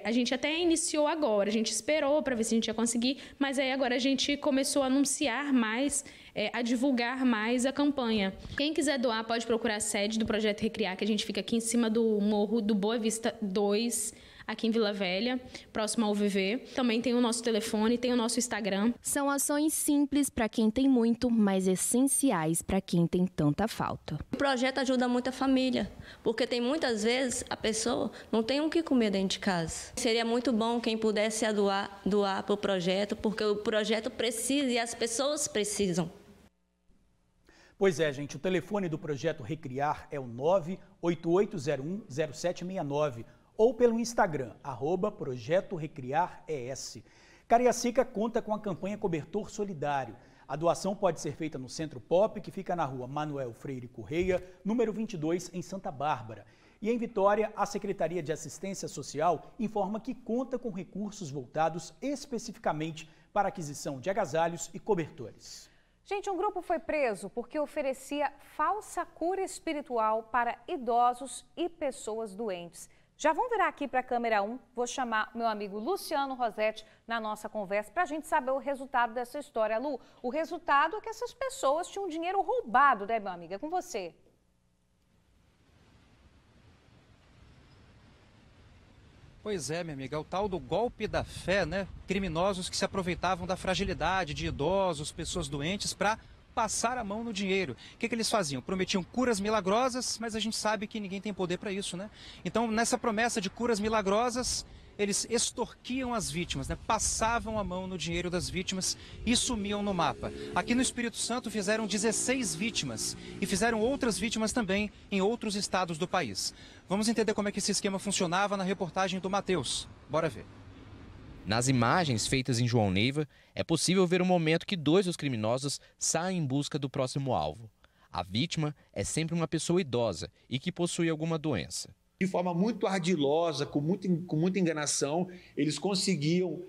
A gente até iniciou agora, a gente esperou para ver se a gente ia conseguir, mas aí agora a gente começou a anunciar mais, a divulgar mais a campanha. Quem quiser doar pode procurar a sede do Projeto Recriar, que a gente fica aqui em cima do Morro do Boa Vista 2, aqui em Vila Velha, próximo ao VV. Também tem o nosso telefone, tem o nosso Instagram. São ações simples para quem tem muito, mas essenciais para quem tem tanta falta. O projeto ajuda muito a família, porque tem muitas vezes a pessoa não tem o que comer dentro de casa. Seria muito bom quem pudesse doar para o projeto, porque o projeto precisa e as pessoas precisam. Pois é, gente, o telefone do Projeto Recriar é o 988010769. Ou pelo Instagram, @Projeto Recriar ES. Cariacica conta com a campanha Cobertor Solidário. A doação pode ser feita no Centro Pop, que fica na rua Manuel Freire Correia, número 22, em Santa Bárbara. E em Vitória, a Secretaria de Assistência Social informa que conta com recursos voltados especificamente para aquisição de agasalhos e cobertores. Gente, um grupo foi preso porque oferecia falsa cura espiritual para idosos e pessoas doentes. Já vão virar aqui para a câmera 1, vou chamar meu amigo Luciano Rosetti na nossa conversa para a gente saber o resultado dessa história. Lu, o resultado é que essas pessoas tinham dinheiro roubado, né, meu amigo? É com você. Pois é, minha amiga, é o tal do golpe da fé, né? Criminosos que se aproveitavam da fragilidade de idosos, pessoas doentes, para passar a mão no dinheiro. O que eles faziam? Prometiam curas milagrosas, mas a gente sabe que ninguém tem poder para isso, né? Então, nessa promessa de curas milagrosas, eles extorquiam as vítimas, né? Passavam a mão no dinheiro das vítimas e sumiam no mapa. Aqui no Espírito Santo fizeram 16 vítimas e fizeram outras vítimas também em outros estados do país. Vamos entender como é que esse esquema funcionava na reportagem do Matheus. Bora ver. Nas imagens feitas em João Neiva, é possível ver o momento que 2 dos criminosos saem em busca do próximo alvo. A vítima é sempre uma pessoa idosa e que possui alguma doença. De forma muito ardilosa, com muita enganação, eles conseguiam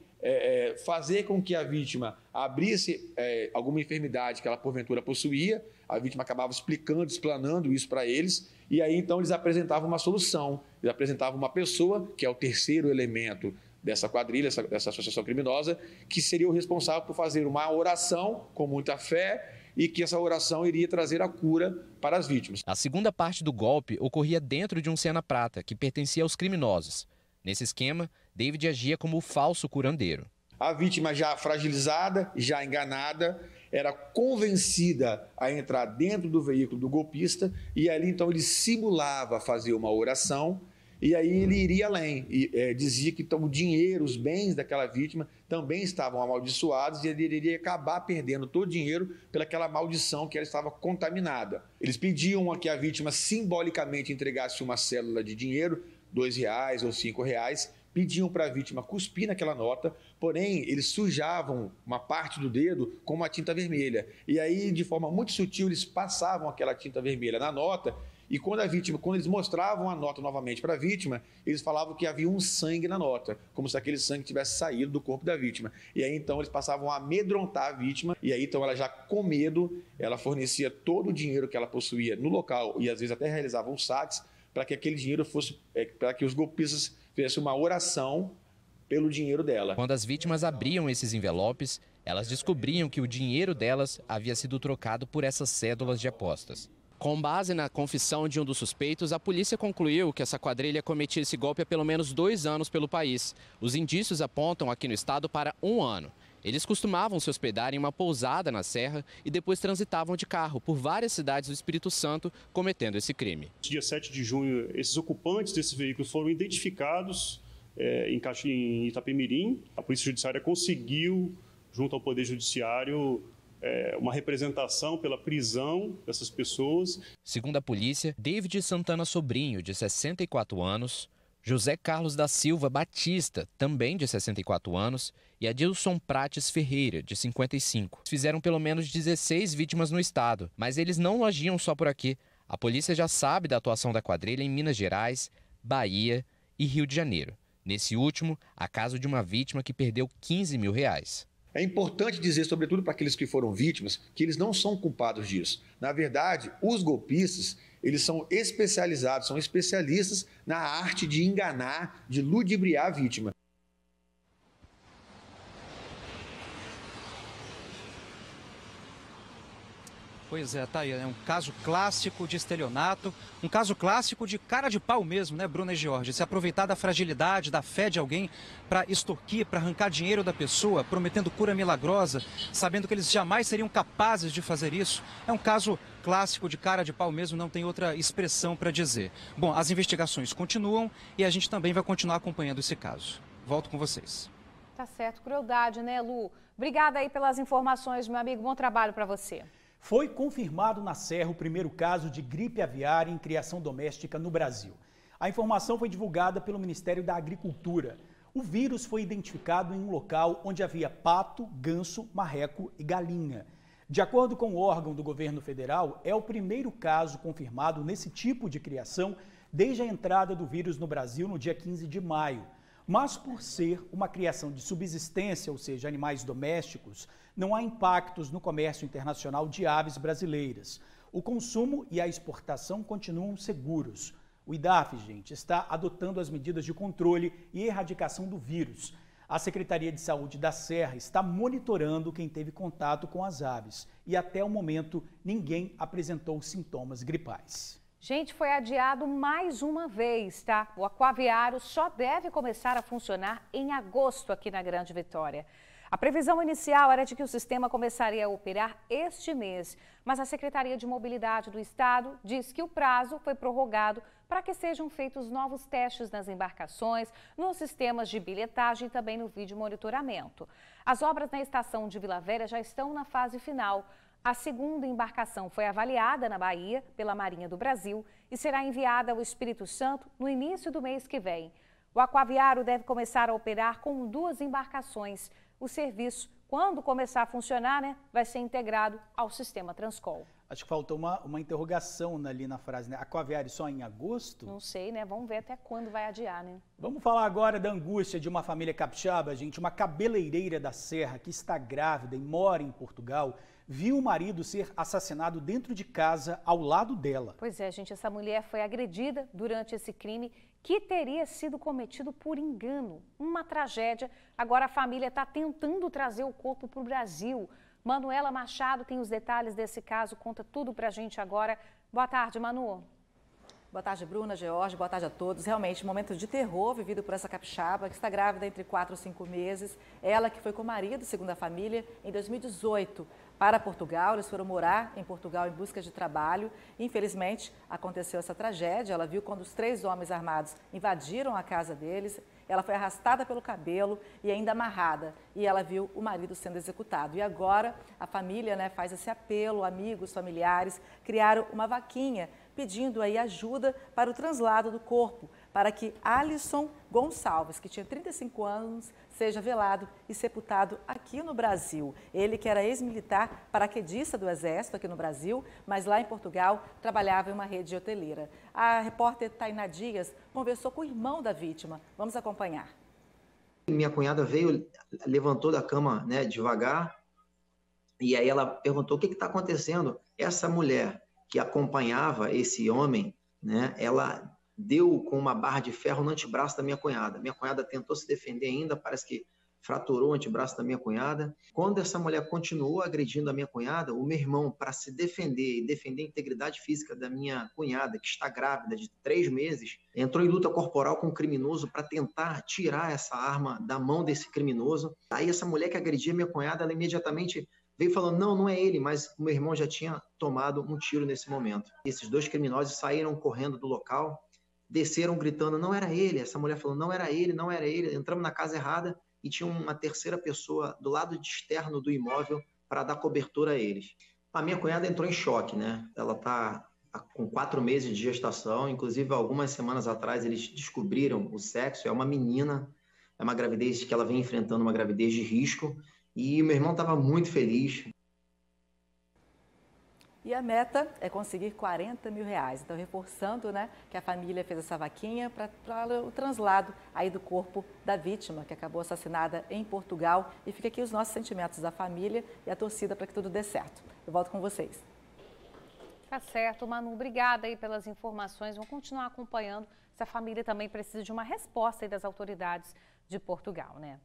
fazer com que a vítima abrisse alguma enfermidade que ela porventura possuía. A vítima acabava explanando isso para eles, e aí então eles apresentavam uma solução, eles apresentavam uma pessoa, que é o terceiro elemento dessa quadrilha, dessa associação criminosa, que seria o responsável por fazer uma oração com muita fé, e que essa oração iria trazer a cura para as vítimas. A segunda parte do golpe ocorria dentro de um Siena Prata, que pertencia aos criminosos. Nesse esquema, David agia como o falso curandeiro. A vítima, já fragilizada, já enganada, era convencida a entrar dentro do veículo do golpista, e ali então ele simulava fazer uma oração, e aí ele iria além, e dizia que então, o dinheiro, os bens daquela vítima também estavam amaldiçoados, e ele iria acabar perdendo todo o dinheiro pelaquela maldição que ela estava contaminada. Eles pediam a que a vítima simbolicamente entregasse uma cédula de dinheiro, R$2 ou R$5, pediam para a vítima cuspir naquela nota, porém eles sujavam uma parte do dedo com uma tinta vermelha. E aí, de forma muito sutil, eles passavam aquela tinta vermelha na nota, e quando eles mostravam a nota novamente para a vítima, eles falavam que havia um sangue na nota, como se aquele sangue tivesse saído do corpo da vítima. E aí então eles passavam a amedrontar a vítima, e aí então ela já com medo, ela fornecia todo o dinheiro que ela possuía no local, e às vezes até realizavam saques, para que aquele dinheiro fosse, para que os golpistas fizessem uma oração pelo dinheiro dela. Quando as vítimas abriam esses envelopes, elas descobriam que o dinheiro delas havia sido trocado por essas cédulas de apostas. Com base na confissão de um dos suspeitos, a polícia concluiu que essa quadrilha cometia esse golpe há pelo menos 2 anos pelo país. Os indícios apontam aqui no estado para 1 ano. Eles costumavam se hospedar em uma pousada na Serra e depois transitavam de carro por várias cidades do Espírito Santo, cometendo esse crime. Dia 7 de junho, esses ocupantes desses veículos foram identificados em Itapemirim. A Polícia Judiciária conseguiu, junto ao Poder Judiciário, uma representação pela prisão dessas pessoas. Segundo a polícia, David Santana Sobrinho, de 64 anos, José Carlos da Silva Batista, também de 64 anos, e Adilson Prates Ferreira, de 55. Fizeram pelo menos 16 vítimas no estado, mas eles não agiam só por aqui. A polícia já sabe da atuação da quadrilha em Minas Gerais, Bahia e Rio de Janeiro. Nesse último, há caso de uma vítima que perdeu R$15 mil. É importante dizer, sobretudo para aqueles que foram vítimas, que eles não são culpados disso. Na verdade, os golpistas, eles são especializados, são especialistas na arte de enganar, de ludibriar a vítima. Pois é, tá aí, é um caso clássico de estelionato, um caso clássico de cara de pau mesmo, né, Bruna e George? Se aproveitar da fragilidade, da fé de alguém para extorquir, para arrancar dinheiro da pessoa, prometendo cura milagrosa, sabendo que eles jamais seriam capazes de fazer isso. É um caso clássico de cara de pau mesmo, não tem outra expressão para dizer. Bom, as investigações continuam e a gente também vai continuar acompanhando esse caso. Volto com vocês. Tá certo, crueldade, né, Lu? Obrigada aí pelas informações, meu amigo, bom trabalho para você. Foi confirmado na Serra o primeiro caso de gripe aviária em criação doméstica no Brasil. A informação foi divulgada pelo Ministério da Agricultura. O vírus foi identificado em um local onde havia pato, ganso, marreco e galinha. De acordo com o órgão do governo federal, é o primeiro caso confirmado nesse tipo de criação desde a entrada do vírus no Brasil no dia 15 de maio. Mas por ser uma criação de subsistência, ou seja, animais domésticos, não há impactos no comércio internacional de aves brasileiras. O consumo e a exportação continuam seguros. O IDAF, gente, está adotando as medidas de controle e erradicação do vírus. A Secretaria de Saúde da Serra está monitorando quem teve contato com as aves. E até o momento, ninguém apresentou sintomas gripais. Gente, foi adiado mais uma vez, tá? O aquaviário só deve começar a funcionar em agosto aqui na Grande Vitória. A previsão inicial era de que o sistema começaria a operar este mês, mas a Secretaria de Mobilidade do Estado diz que o prazo foi prorrogado para que sejam feitos novos testes nas embarcações, nos sistemas de bilhetagem e também no vídeo monitoramento. As obras na estação de Vila Velha já estão na fase final. A segunda embarcação foi avaliada na Bahia pela Marinha do Brasil e será enviada ao Espírito Santo no início do mês que vem. O aquaviário deve começar a operar com 2 embarcações. O serviço, quando começar a funcionar, né, vai ser integrado ao sistema Transcol. Acho que faltou uma interrogação ali na frase, né? Aquaviário só em agosto? Não sei, né? Vamos ver até quando vai adiar, né? Vamos falar agora da angústia de uma família capixaba, gente. Uma cabeleireira da Serra que está grávida e mora em Portugal, viu o marido ser assassinado dentro de casa ao lado dela. Pois é, gente, essa mulher foi agredida durante esse crime que teria sido cometido por engano. Uma tragédia. Agora a família está tentando trazer o corpo para o Brasil. Manuela Machado tem os detalhes desse caso, conta tudo pra gente agora. Boa tarde, Manu. Boa tarde, Bruna, George, boa tarde a todos. Realmente, um momento de terror vivido por essa capixaba, que está grávida entre 4 e 5 meses. Ela que foi com o marido, segundo a família, em 2018 para Portugal. Eles foram morar em Portugal em busca de trabalho. Infelizmente, aconteceu essa tragédia. Ela viu quando os 3 homens armados invadiram a casa deles. Ela foi arrastada pelo cabelo e ainda amarrada. E ela viu o marido sendo executado. E agora a família, né, faz esse apelo, amigos, familiares, criaram uma vaquinha pedindo aí ajuda para o translado do corpo, para que Alisson Gonçalves, que tinha 35 anos, seja velado e sepultado aqui no Brasil. Ele que era ex-militar, paraquedista do Exército aqui no Brasil, mas lá em Portugal trabalhava em uma rede hoteleira. A repórter Tainá Dias conversou com o irmão da vítima. Vamos acompanhar. Minha cunhada veio, levantou da cama, né, devagar, e aí ela perguntou o que está acontecendo. Essa mulher que acompanhava esse homem, né, ela deu com uma barra de ferro no antebraço da minha cunhada. Minha cunhada tentou se defender ainda, parece que fraturou o antebraço da minha cunhada. Quando essa mulher continuou agredindo a minha cunhada, o meu irmão, para se defender e defender a integridade física da minha cunhada, que está grávida de 3 meses, entrou em luta corporal com o criminoso para tentar tirar essa arma da mão desse criminoso. Aí essa mulher que agredia a minha cunhada, ela imediatamente veio falando, não é ele, mas o meu irmão já tinha tomado um tiro nesse momento. Esses 2 criminosos saíram correndo do local, desceram gritando, não era ele. Essa mulher falou, não era ele, não era ele. Entramos na casa errada e tinha uma terceira pessoa do lado externo do imóvel para dar cobertura a eles. A minha cunhada entrou em choque, né? Ela está com 4 meses de gestação, inclusive algumas semanas atrás eles descobriram o sexo, é uma menina, é uma gravidez que ela vem enfrentando, uma gravidez de risco, e o meu irmão estava muito feliz. E a meta é conseguir R$40 mil. Então, reforçando, né, que a família fez essa vaquinha para o translado aí do corpo da vítima, que acabou assassinada em Portugal. E fica aqui os nossos sentimentos da família e a torcida para que tudo dê certo. Eu volto com vocês. Tá certo, Manu. Obrigada aí pelas informações. Vamos continuar acompanhando. Essa família também precisa de uma resposta aí das autoridades de Portugal, né?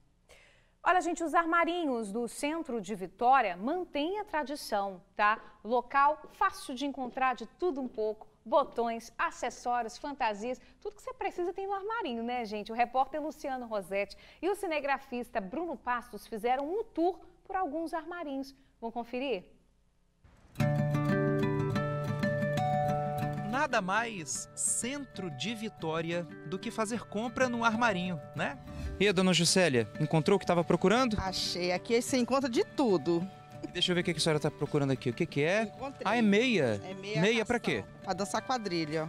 Olha, gente, os armarinhos do centro de Vitória mantêm a tradição, tá? Local fácil de encontrar de tudo um pouco, botões, acessórios, fantasias, tudo que você precisa tem no armarinho, né, gente? O repórter Luciano Rosetti e o cinegrafista Bruno Pastos fizeram um tour por alguns armarinhos. Vamos conferir? Nada mais centro de Vitória do que fazer compra no armarinho, né? E a dona Juscelia, encontrou o que estava procurando? Achei. Aqui você encontra de tudo. Deixa eu ver o que a senhora está procurando aqui. O que é? Encontrei. Ah, é meia. É meia. Meia para quê? Para dançar quadrilha.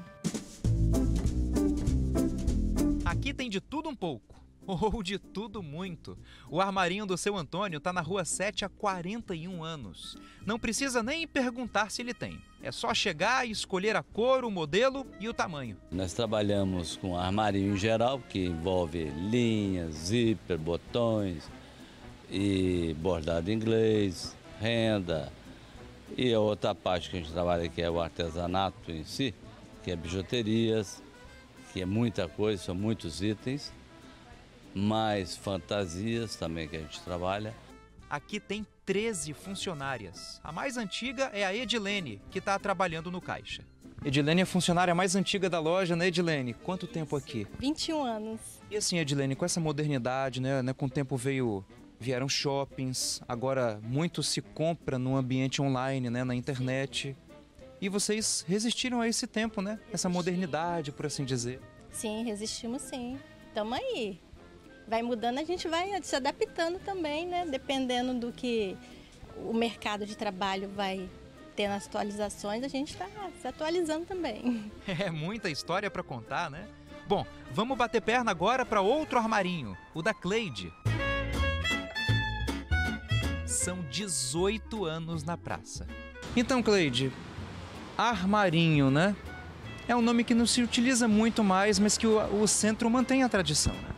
Aqui tem de tudo um pouco. Ou de tudo muito. O armarinho do seu Antônio está na Rua 7 há 41 anos. Não precisa nem perguntar se ele tem. É só chegar e escolher a cor, o modelo e o tamanho. Nós trabalhamos com armarinho em geral, que envolve linhas, zíper, botões, e bordado inglês, renda. E a outra parte que a gente trabalha aqui é o artesanato em si, que é bijuterias, que é muita coisa, são muitos itens. Mais fantasias também que a gente trabalha. Aqui tem 13 funcionárias. A mais antiga é a Edilene, que está trabalhando no caixa. Edilene é a funcionária mais antiga da loja, né, Edilene? Quanto tempo aqui? 21 anos. E assim, Edilene, com essa modernidade, né, com o tempo vieram shoppings, agora muito se compra no ambiente online, né, na internet. E vocês resistiram a esse tempo, né? Essa modernidade, por assim dizer. Sim, resistimos sim. Tamo aí. Vai mudando, a gente vai se adaptando também, né? Dependendo do que o mercado de trabalho vai ter nas atualizações, a gente está se atualizando também. É muita história para contar, né? Bom, vamos bater perna agora para outro armarinho, o da Cleide. São 18 anos na praça. Então, Cleide, armarinho, né? É um nome que não se utiliza muito mais, mas que o centro mantém a tradição, né?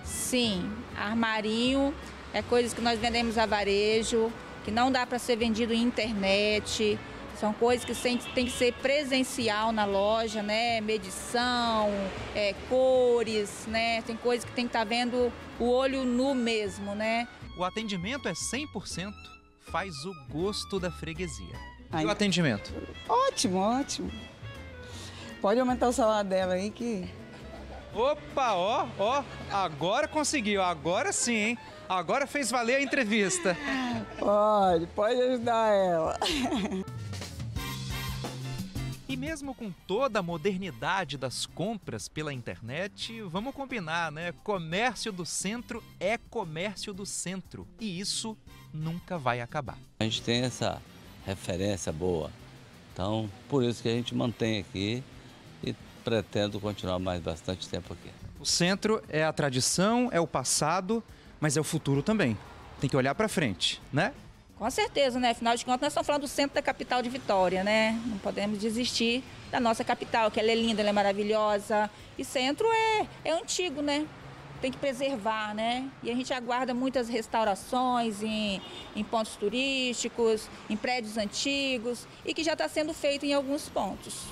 Sim, armarinho é coisas que nós vendemos a varejo, que não dá para ser vendido em internet. São coisas que tem que ser presencial na loja, né? Medição, cores, né? Tem coisas que tem que estar vendo o olho nu mesmo, né? O atendimento é 100%, faz o gosto da freguesia. E o atendimento? Ótimo, ótimo. Pode aumentar o salário dela aí que... Opa, ó, agora conseguiu, agora sim, hein? Agora fez valer a entrevista. Pode ajudar ela. E mesmo com toda a modernidade das compras pela internet, vamos combinar, né? Comércio do centro é comércio do centro. E isso nunca vai acabar. A gente tem essa referência boa. Então, por isso que a gente mantém aqui e pretendo continuar mais bastante tempo aqui. O centro é a tradição, é o passado, mas é o futuro também. Tem que olhar para frente, né? Com certeza, né? Afinal de contas, nós estamos falando do centro da capital de Vitória, né? Não podemos desistir da nossa capital, que ela é linda, ela é maravilhosa. E centro é antigo, né? Tem que preservar, né? E a gente aguarda muitas restaurações em pontos turísticos, em prédios antigos, e que já está sendo feito em alguns pontos.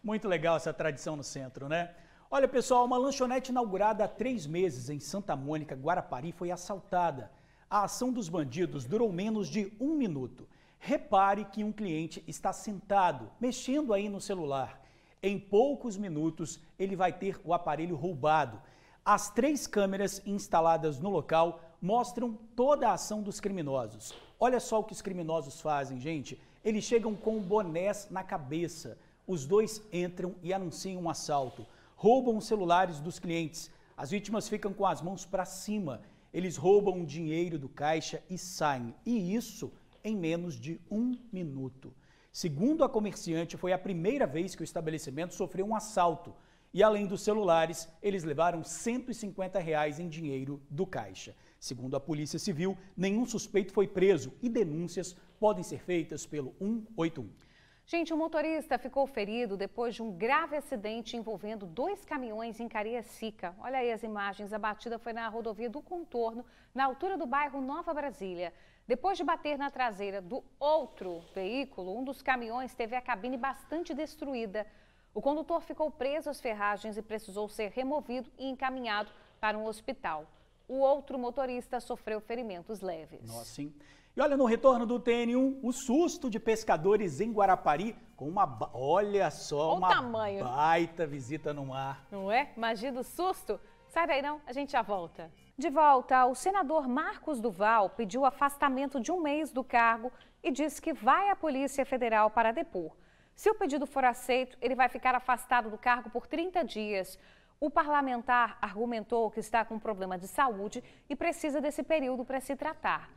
Muito legal essa tradição no centro, né? Olha, pessoal, uma lanchonete inaugurada há 3 meses em Santa Mônica, Guarapari, foi assaltada. A ação dos bandidos durou menos de 1 minuto. Repare que um cliente está sentado, mexendo aí no celular. Em poucos minutos, ele vai ter o aparelho roubado. As 3 câmeras instaladas no local mostram toda a ação dos criminosos. Olha só o que os criminosos fazem, gente. Eles chegam com bonés na cabeça. Os 2 entram e anunciam um assalto. Roubam os celulares dos clientes. As vítimas ficam com as mãos para cima. Eles roubam o dinheiro do caixa e saem. E isso em menos de 1 minuto. Segundo a comerciante, foi a primeira vez que o estabelecimento sofreu um assalto. E além dos celulares, eles levaram R$ 150 em dinheiro do caixa. Segundo a Polícia Civil, nenhum suspeito foi preso e denúncias podem ser feitas pelo 181. Gente, um motorista ficou ferido depois de um grave acidente envolvendo 2 caminhões em Cariacica. Olha aí as imagens, a batida foi na rodovia do Contorno, na altura do bairro Nova Brasília. Depois de bater na traseira do outro veículo, um dos caminhões teve a cabine bastante destruída. O condutor ficou preso às ferragens e precisou ser removido e encaminhado para um hospital. O outro motorista sofreu ferimentos leves. Nossa, hein? E olha, no retorno do TN1, o susto de pescadores em Guarapari com uma, olha só, uma tamanho. Baita visita no mar. Não é? Imagina o susto. Sai daí não, a gente já volta. De volta, o senador Marcos Duval pediu afastamento de 1 mês do cargo e disse que vai à Polícia Federal para depor. Se o pedido for aceito, ele vai ficar afastado do cargo por 30 dias. O parlamentar argumentou que está com problema de saúde e precisa desse período para se tratar.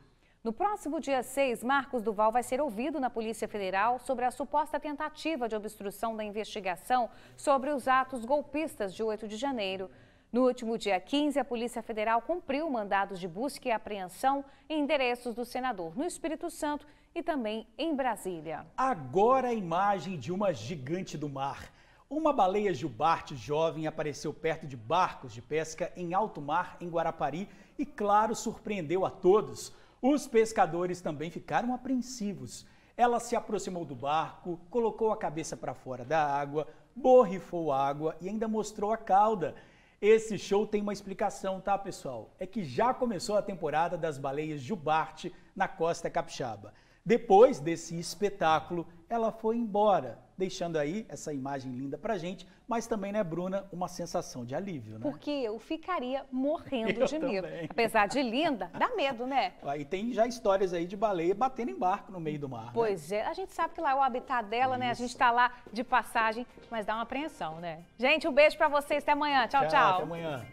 No próximo dia 6, Marcos Duval vai ser ouvido na Polícia Federal sobre a suposta tentativa de obstrução da investigação sobre os atos golpistas de 8 de janeiro. No último dia 15, a Polícia Federal cumpriu mandados de busca e apreensão em endereços do senador no Espírito Santo e também em Brasília. Agora a imagem de uma gigante do mar. Uma baleia jubarte jovem apareceu perto de barcos de pesca em alto mar, em Guarapari, e, claro, surpreendeu a todos. Os pescadores também ficaram apreensivos. Ela se aproximou do barco, colocou a cabeça para fora da água, borrifou água e ainda mostrou a cauda. Esse show tem uma explicação, tá, pessoal? É que já começou a temporada das baleias jubarte na costa capixaba. Depois desse espetáculo, ela foi embora, deixando aí essa imagem linda pra gente, mas também, né, Bruna, uma sensação de alívio, né? Porque eu ficaria morrendo de medo. Apesar de linda, dá medo, né? Aí tem já histórias aí de baleia batendo em barco no meio do mar. Pois é, a gente sabe que lá é o habitat dela, né? A gente tá lá de passagem, mas dá uma apreensão, né? Gente, um beijo pra vocês, até amanhã. Tchau, tchau. Até amanhã.